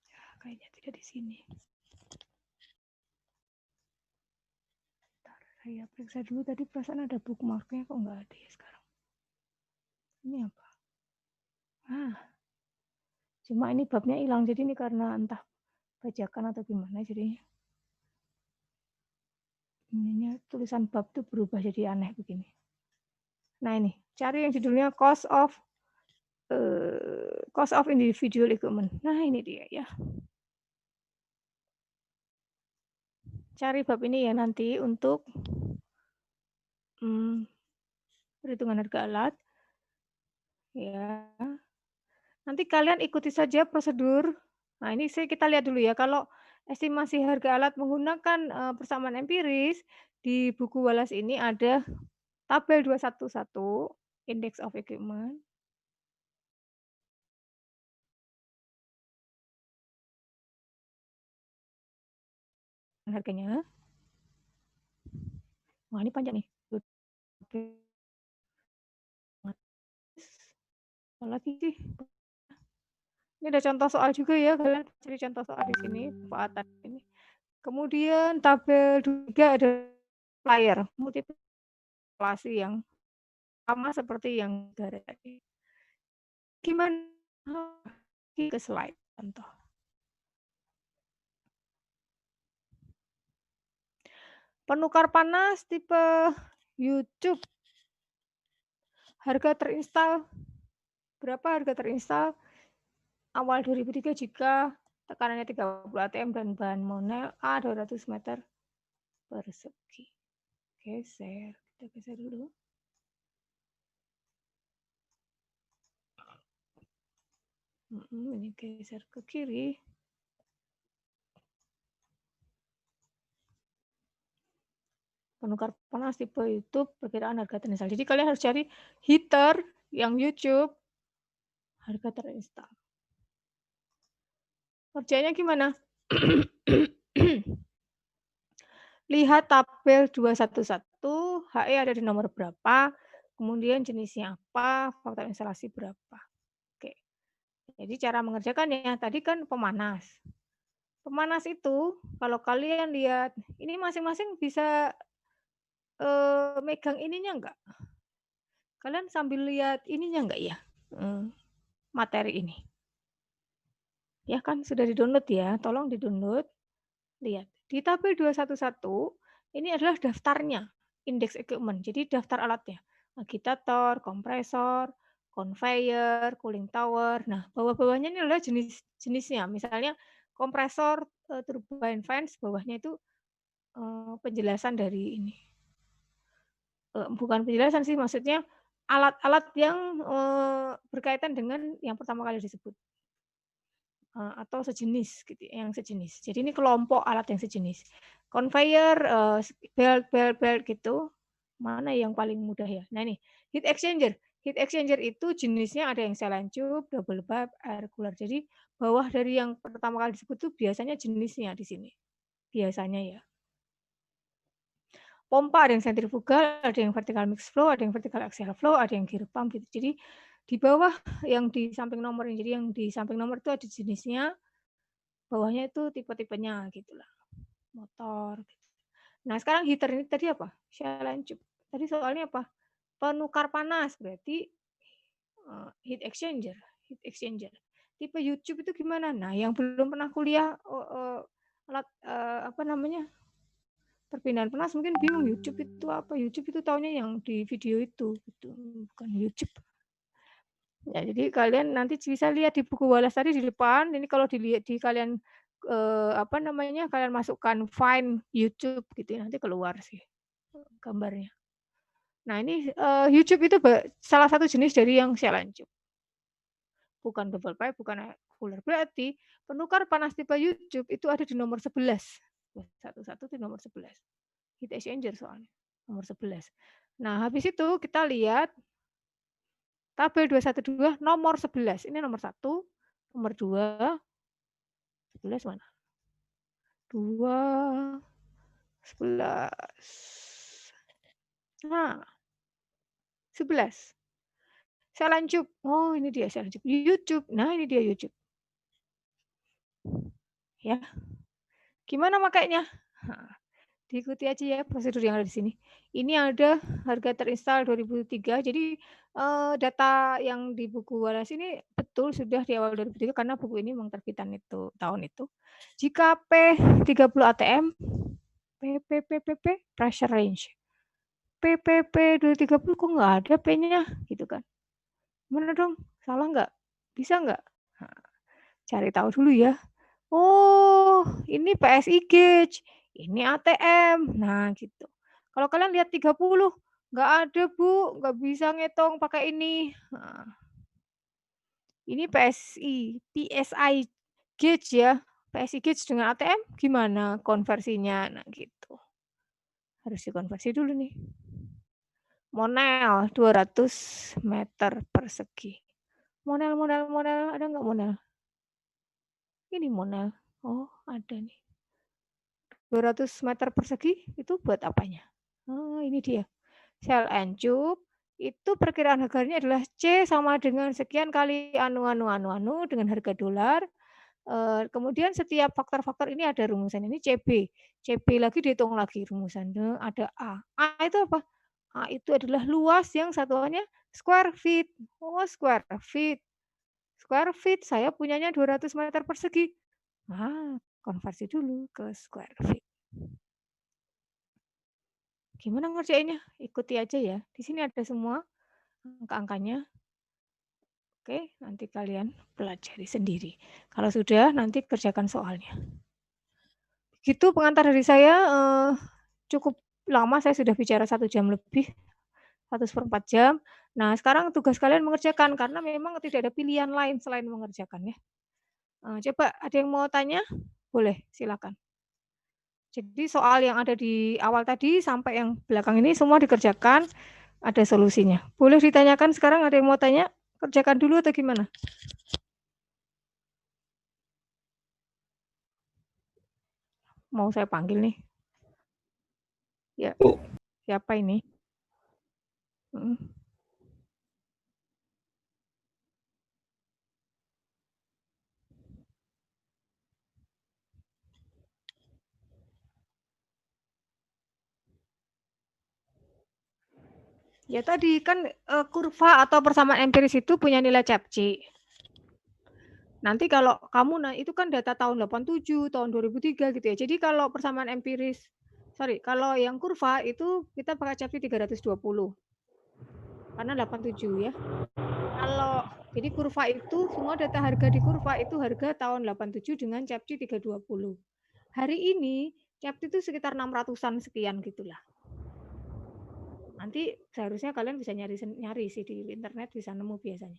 [SPEAKER 1] Ya, kayaknya tidak di sini. Bentar, saya periksa dulu tadi perasaan ada bookmarknya kok nggak ada ya sekarang. Ini apa? Cuma ini babnya hilang, jadi ini karena entah bajakan atau gimana jadinya. Ininya tulisan bab tuh berubah jadi aneh begini. Nah ini, cari yang judulnya cost of individual equipment. Nah ini dia ya. Cari bab ini ya nanti untuk perhitungan harga alat. Ya. Nanti kalian ikuti saja prosedur. Nah ini kita lihat dulu ya. Kalau estimasi harga alat menggunakan persamaan empiris, di buku Wallace ini ada tabel 211, Index of Equipment. Harganya. Wah ini panjang nih. Lagi sih. Ini ada contoh soal juga ya, kalian cari contoh soal di sini, pemanfaatan ini. Kemudian tabel 2 ada multiplier, multiplikasi yang sama seperti yang tadi. Gimana? Ke slide contoh. Penukar panas tipe YouTube. Harga terinstall berapa harga terinstall? Awal 2003 jika tekanannya 30 atm dan bahan monel A 200 meter persegi. Geser, kita geser dulu. Ini geser ke kiri. Penukar panas tipe YouTube, perkiraan harga terinstall. Jadi kalian harus cari heater yang YouTube, harga terinstall. Kerjanya gimana? Lihat tabel 211, HE ada di nomor berapa, kemudian jenisnya apa, faktor instalasi berapa. Oke. Jadi cara mengerjakannya, tadi kan pemanas. Pemanas itu, kalau kalian lihat, ini masing-masing bisa megang ininya enggak? Kalian sambil lihat ininya enggak ya? Materi ini. Ya kan sudah di-download ya, tolong di-download. Lihat, di tabel 211 ini adalah daftarnya, index equipment. Jadi daftar alatnya. Agitator, kompresor, conveyor, cooling tower. Nah, bawah-bawahnya ini adalah jenis-jenisnya. Misalnya kompresor, turbine fans, bawahnya itu penjelasan dari ini. Bukan penjelasan sih, maksudnya alat-alat yang berkaitan dengan yang pertama kali disebut. Atau sejenis gitu, yang sejenis. Jadi ini kelompok alat yang sejenis. Conveyor, belt gitu, mana yang paling mudah ya? Nah ini, heat exchanger. Heat exchanger itu jenisnya ada yang saline tube, double pipe, air cooler. Jadi bawah dari yang pertama kali disebut itu biasanya jenisnya di sini. Biasanya ya. Pompa ada yang sentrifugal, ada yang vertical mixed flow, ada yang vertical axial flow, ada yang gear pump gitu. Jadi di bawah yang di samping nomor ini, jadi yang di samping nomor itu ada jenisnya, bawahnya itu tipe-tipenya gitulah. Motor. Gitu. Nah, sekarang heater ini tadi apa? Saline tube. Tadi soalnya apa? Penukar panas, berarti heat exchanger. Heat exchanger. Tipe YouTube itu gimana? Nah, yang belum pernah kuliah alat apa namanya? Perpindahan panas mungkin bingung YouTube itu apa? YouTube itu taunya yang di video itu gitu, bukan YouTube. Ya, jadi kalian nanti bisa lihat di buku Wallace tadi di depan. Ini kalau dilihat di kalian apa namanya? Kalian masukkan find YouTube gitu nanti keluar sih gambarnya. Nah, ini YouTube itu salah satu jenis dari yang saline tube. Bukan double pipe, bukan cooler. Berarti penukar panas tipe YouTube itu ada di nomor 11. Satu-satu di nomor 11. Heat exchanger soalnya nomor 11. Nah, habis itu kita lihat Tabel 212 nomor 11. Ini nomor 1, nomor 2, 11 mana? 2, 11. Nah, 11. Selanjut. Oh, ini dia selanjut. YouTube. Nah, ini dia YouTube. Ya. Gimana makainya? Nah, diikuti aja ya prosedur yang ada di sini. Ini ada harga terinstall 2003. Jadi data yang di buku Wallace ini betul sudah di awal 2003 karena buku ini memang terbitan itu tahun itu. Jika P30 ATM, PPPPP pressure range. PPP 230 kok nggak ada P-nya gitu kan. Mana dong? Salah nggak? Bisa nggak? Nah, cari tahu dulu ya. Oh, ini PSI gauge, ini ATM. Nah, gitu. Kalau kalian lihat 30, nggak ada, Bu, nggak bisa ngitung pakai ini. Nah, ini PSI gauge ya. PSI gauge dengan ATM gimana konversinya? Nah, gitu. Harus dikonversi dulu nih. Monel 200 meter persegi. Monel, ada nggak monel? Ini monel. Oh, ada nih. 200 meter persegi itu buat apanya? Oh, ini dia. Sel and tube itu perkiraan harganya adalah C sama dengan sekian kali anu dengan harga dolar. Kemudian setiap faktor-faktor ini ada rumusan. Ini CB. CB lagi dihitung lagi rumusan. Ada A. A itu apa? A itu adalah luas yang satuannya square feet. Oh, square feet. Square feet saya punyanya 200 meter persegi. Ah, konversi dulu ke square feet. Gimana ngerjainnya? Ikuti aja ya. Di sini ada semua angka-angkanya. Oke, nanti kalian pelajari sendiri. Kalau sudah, nanti kerjakan soalnya. Gitu pengantar dari saya, cukup lama saya sudah bicara 1 jam lebih, 1/4 jam. Nah, sekarang tugas kalian mengerjakan, karena memang tidak ada pilihan lain selain mengerjakan ya. Coba ada yang mau tanya? Boleh, silakan. Jadi soal yang ada di awal tadi sampai yang belakang ini semua dikerjakan, ada solusinya. Boleh ditanyakan sekarang, ada yang mau tanya? Kerjakan dulu atau gimana? Mau saya panggil nih. Ya,
[SPEAKER 3] Bu.
[SPEAKER 1] siapa ini? Ya tadi kan kurva atau persamaan empiris itu punya nilai Capci. Nanti kalau kamu, nah itu kan data tahun 87, tahun 2003 gitu ya. Jadi kalau persamaan empiris, kalau yang kurva itu kita pakai Capci 320. Karena 87 ya. Jadi kurva itu semua data harga di kurva itu harga tahun 87 dengan Capci 320. Hari ini Capci itu sekitar 600-an sekian gitulah. Nanti seharusnya kalian bisa nyari sih di internet, bisa nemu biasanya.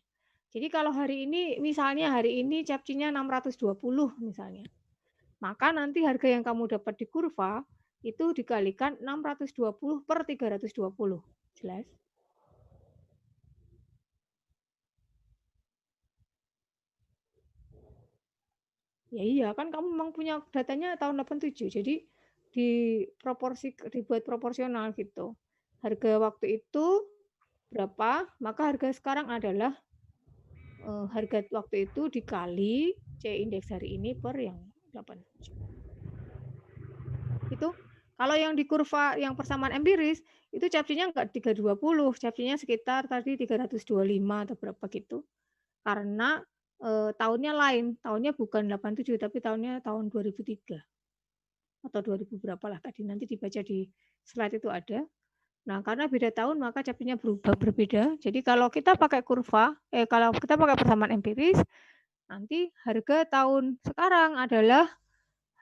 [SPEAKER 1] Jadi kalau hari ini misalnya Capci-nya 620 misalnya. Maka nanti harga yang kamu dapat di kurva itu dikalikan 620 per 320. Jelas? Ya iya, kan kamu memang punya datanya tahun 87. Jadi dibuat proporsional gitu. Harga waktu itu berapa, maka harga sekarang adalah harga waktu itu dikali C indeks hari ini per yang 87. Itu kalau yang di kurva yang persamaan empiris itu Capci-nya enggak 320, Capci-nya sekitar tadi 325 atau berapa gitu. Karena tahunnya lain, tahunnya bukan 87 tapi tahunnya tahun 2003. Atau 2000 berapalah tadi, nanti dibaca di slide itu ada. Nah, karena beda tahun maka Capci-nya berbeda. Jadi kalau kita pakai kalau kita pakai persamaan empiris, nanti harga tahun sekarang adalah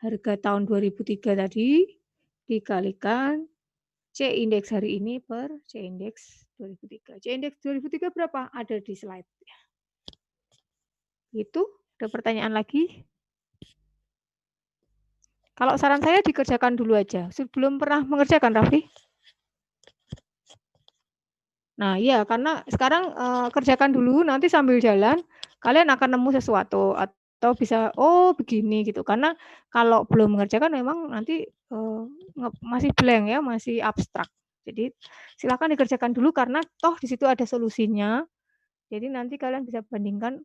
[SPEAKER 1] harga tahun 2003 tadi dikalikan C indeks hari ini per C indeks 2003. C indeks 2003 berapa? Ada di slide. Gitu, ada pertanyaan lagi? Kalau saran saya dikerjakan dulu aja. Belum pernah mengerjakan, Raffi? Nah, iya karena sekarang kerjakan dulu, nanti sambil jalan kalian akan nemu sesuatu atau bisa oh begini gitu. Karena kalau belum mengerjakan memang nanti masih blank ya, masih abstrak. Jadi silakan dikerjakan dulu karena toh di situ ada solusinya. Jadi nanti kalian bisa bandingkan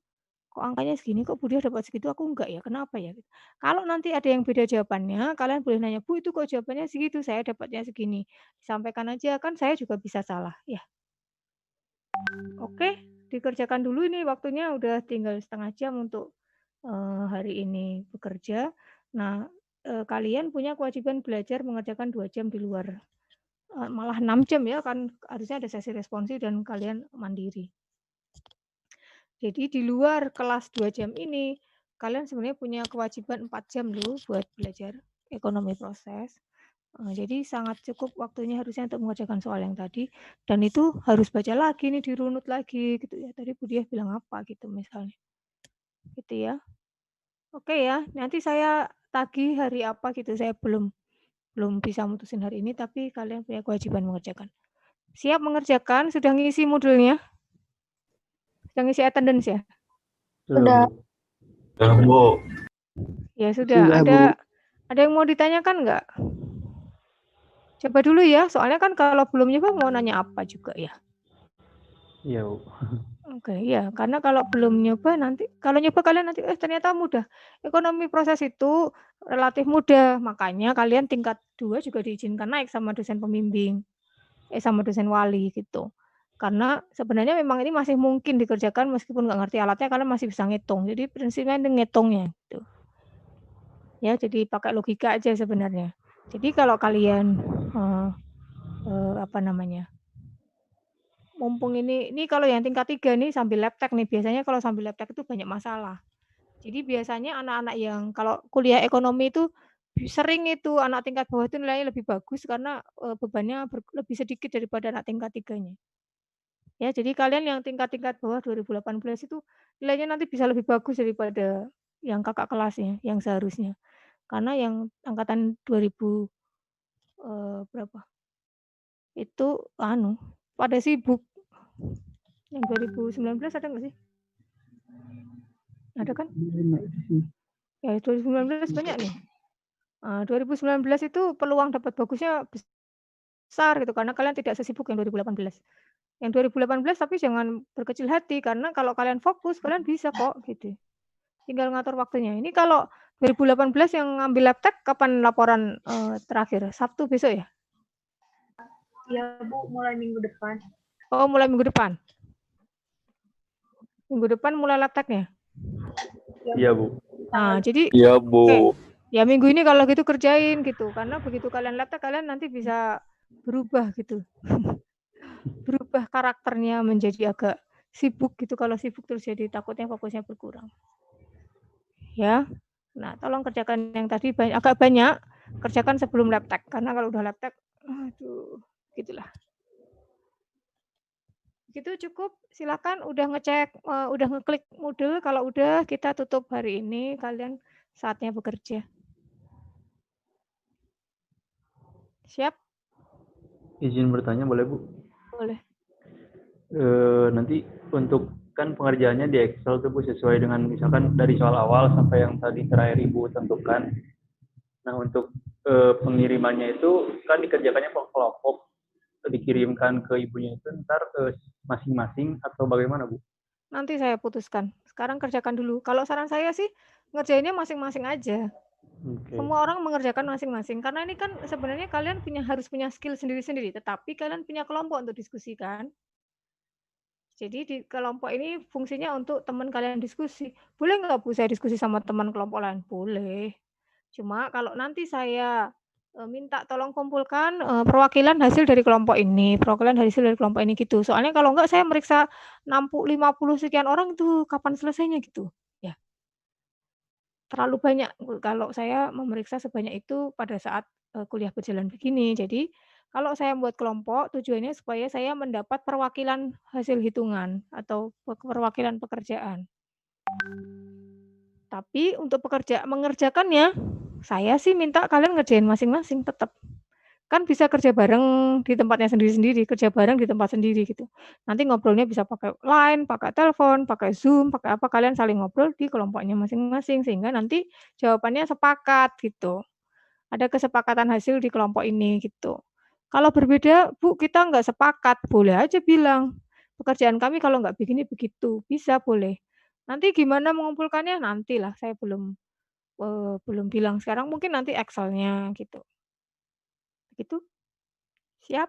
[SPEAKER 1] kok angkanya segini, kok Budia dapat segitu, aku enggak ya, kenapa ya? Kalau nanti ada yang beda jawabannya, kalian boleh nanya, Bu itu kok jawabannya segitu, saya dapatnya segini. Sampaikan aja, kan saya juga bisa salah. Ya, oke, dikerjakan dulu ini waktunya udah tinggal setengah jam untuk hari ini bekerja. Nah, kalian punya kewajiban belajar mengerjakan 2 jam di luar. Malah 6 jam ya, kan harusnya ada sesi responsif dan kalian mandiri. Jadi di luar kelas 2 jam ini, kalian sebenarnya punya kewajiban 4 jam loh buat belajar ekonomi proses. Jadi sangat cukup waktunya harusnya untuk mengerjakan soal yang tadi dan itu harus baca lagi nih, dirunut lagi gitu ya. Tadi Bu Diah bilang apa gitu misalnya. Gitu ya. Oke ya, nanti saya tagih hari apa gitu. Saya belum bisa mutusin hari ini tapi kalian punya kewajiban mengerjakan. Siap mengerjakan? Sudah ngisi modulnya? Sudah ngisi attendance ya?
[SPEAKER 4] Sudah, Bu.
[SPEAKER 3] Bu.
[SPEAKER 1] Ya sudah. Ada yang mau ditanyakan nggak? Coba dulu ya, soalnya kan kalau belum nyoba mau nanya apa juga ya.
[SPEAKER 4] Iya, Bu.
[SPEAKER 1] Oke, ya, karena kalau belum nyoba nanti, kalau nyoba kalian nanti, ternyata mudah. Ekonomi proses itu relatif mudah, makanya kalian tingkat 2 juga diizinkan naik sama dosen pembimbing, sama dosen wali gitu. Karena sebenarnya memang ini masih mungkin dikerjakan meskipun nggak ngerti alatnya, kalian masih bisa ngitung. Jadi prinsipnya ini ngitungnya gitu. Ya, jadi pakai logika aja sebenarnya. Jadi kalau kalian apa namanya? Mumpung ini kalau yang tingkat 3 nih sambil laptek nih, biasanya kalau sambil laptek itu banyak masalah. Jadi biasanya anak-anak yang kalau kuliah ekonomi itu sering itu anak tingkat bawah itu nilainya lebih bagus karena, bebannya lebih sedikit daripada anak tingkat 3-nya. Ya, jadi kalian yang tingkat-tingkat bawah 2018 itu nilainya nanti bisa lebih bagus daripada yang kakak kelasnya, yang seharusnya. Karena yang angkatan 2000, berapa, itu pada sibuk. Yang 2019 ada nggak sih? Ada kan? Ya 2019 banyak nih. 2019 itu peluang dapat bagusnya besar gitu karena kalian tidak sesibuk yang 2018. Yang 2018 tapi jangan berkecil hati karena kalau kalian fokus kalian bisa kok gitu. Tinggal ngatur waktunya. Ini kalau 2018 yang ngambil laptek kapan laporan terakhir? Sabtu besok ya?
[SPEAKER 5] Iya Bu, mulai minggu depan.
[SPEAKER 1] Oh, mulai minggu depan. Minggu depan mulai lapteknya.
[SPEAKER 4] Iya, Bu.
[SPEAKER 1] Nah, jadi
[SPEAKER 3] Iya, Bu.
[SPEAKER 1] oke. Ya minggu ini kalau gitu kerjain gitu, karena begitu kalian laptek kalian nanti bisa berubah gitu. Berubah karakternya menjadi agak sibuk gitu, kalau sibuk terus jadi takutnya fokusnya berkurang. Ya. Nah, tolong kerjakan yang tadi agak banyak, kerjakan sebelum laptek karena kalau udah laptek aduh, gitulah. Gitu cukup, silakan udah ngecek, udah ngeklik Moodle, kalau udah kita tutup hari ini, kalian saatnya bekerja. Siap?
[SPEAKER 4] Izin bertanya boleh, Bu?
[SPEAKER 1] Boleh.
[SPEAKER 4] Nanti untuk kan pengerjaannya di Excel tuh Bu sesuai dengan misalkan dari soal awal sampai yang tadi terakhir Ibu tentukan. Nah untuk pengirimannya itu kan dikerjakannya kelompok, dikirimkan ke ibunya itu ntar masing-masing atau bagaimana Bu?
[SPEAKER 1] Nanti saya putuskan. Sekarang kerjakan dulu. Kalau saran saya sih ngerjainnya masing-masing aja.
[SPEAKER 4] Okay.
[SPEAKER 1] Semua orang mengerjakan masing-masing karena ini kan sebenarnya kalian harus punya skill sendiri-sendiri, tetapi kalian punya kelompok untuk diskusikan. Jadi di kelompok ini fungsinya untuk teman kalian diskusi. Boleh nggak Bu saya diskusi sama teman kelompok lain? Boleh. Cuma kalau nanti saya minta tolong kumpulkan perwakilan hasil dari kelompok ini, perwakilan hasil dari kelompok ini gitu. Soalnya kalau enggak saya meriksa 50 sekian orang itu kapan selesainya gitu. Ya. Terlalu banyak kalau saya memeriksa sebanyak itu pada saat kuliah berjalan begini. Jadi kalau saya membuat kelompok tujuannya supaya saya mendapat perwakilan hasil hitungan atau perwakilan pekerjaan. Tapi untuk mengerjakannya, saya sih minta kalian ngerjain masing-masing tetap. Kan bisa kerja bareng di tempatnya sendiri-sendiri, kerja bareng di tempat sendiri gitu. Nanti ngobrolnya bisa pakai Line, pakai telepon, pakai Zoom, pakai apa, kalian saling ngobrol di kelompoknya masing-masing, sehingga nanti jawabannya sepakat gitu. Ada kesepakatan hasil di kelompok ini gitu. Kalau berbeda, Bu, kita nggak sepakat, boleh aja bilang, pekerjaan kami kalau nggak begini begitu, bisa boleh. Nanti gimana mengumpulkannya? Nantilah, saya belum bilang sekarang, mungkin nanti Excel-nya gitu. Begitu? Siap?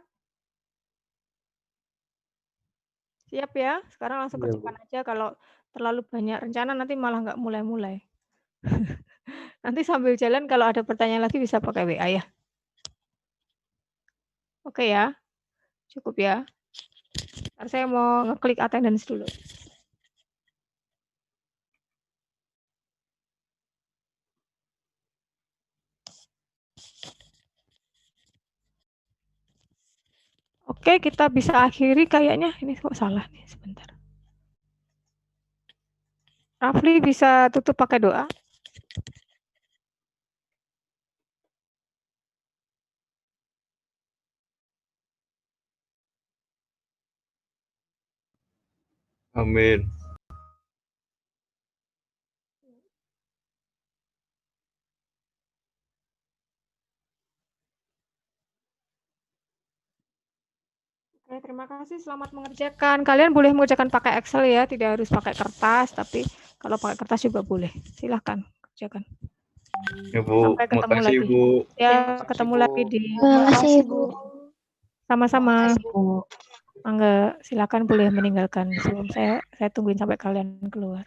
[SPEAKER 1] Siap ya? Sekarang langsung
[SPEAKER 4] Iya, Bu.
[SPEAKER 1] kerjakan aja, kalau terlalu banyak rencana nanti malah nggak mulai-mulai. Nanti sambil jalan kalau ada pertanyaan lagi bisa pakai WA ya. Oke ya? Cukup ya? Ntar saya mau ngeklik attendance dulu. Oke, kita bisa akhiri kayaknya. Ini kok salah nih, sebentar. Rafli bisa tutup pakai doa?
[SPEAKER 3] Amin.
[SPEAKER 1] Oke, terima kasih. Selamat mengerjakan. Kalian boleh mengerjakan pakai Excel ya, tidak harus pakai kertas, tapi kalau pakai kertas juga boleh. Silahkan kerjakan.
[SPEAKER 3] Ya, Bu.
[SPEAKER 1] Sampai ketemu
[SPEAKER 3] Makasih,
[SPEAKER 1] lagi.
[SPEAKER 3] Bu.
[SPEAKER 1] Ya, ketemu lagi di
[SPEAKER 6] Terima kasih, Bu.
[SPEAKER 1] sama-sama.
[SPEAKER 6] Bu.
[SPEAKER 1] Mangga, silakan boleh meninggalkan Zoom. Saya tungguin sampai kalian keluar.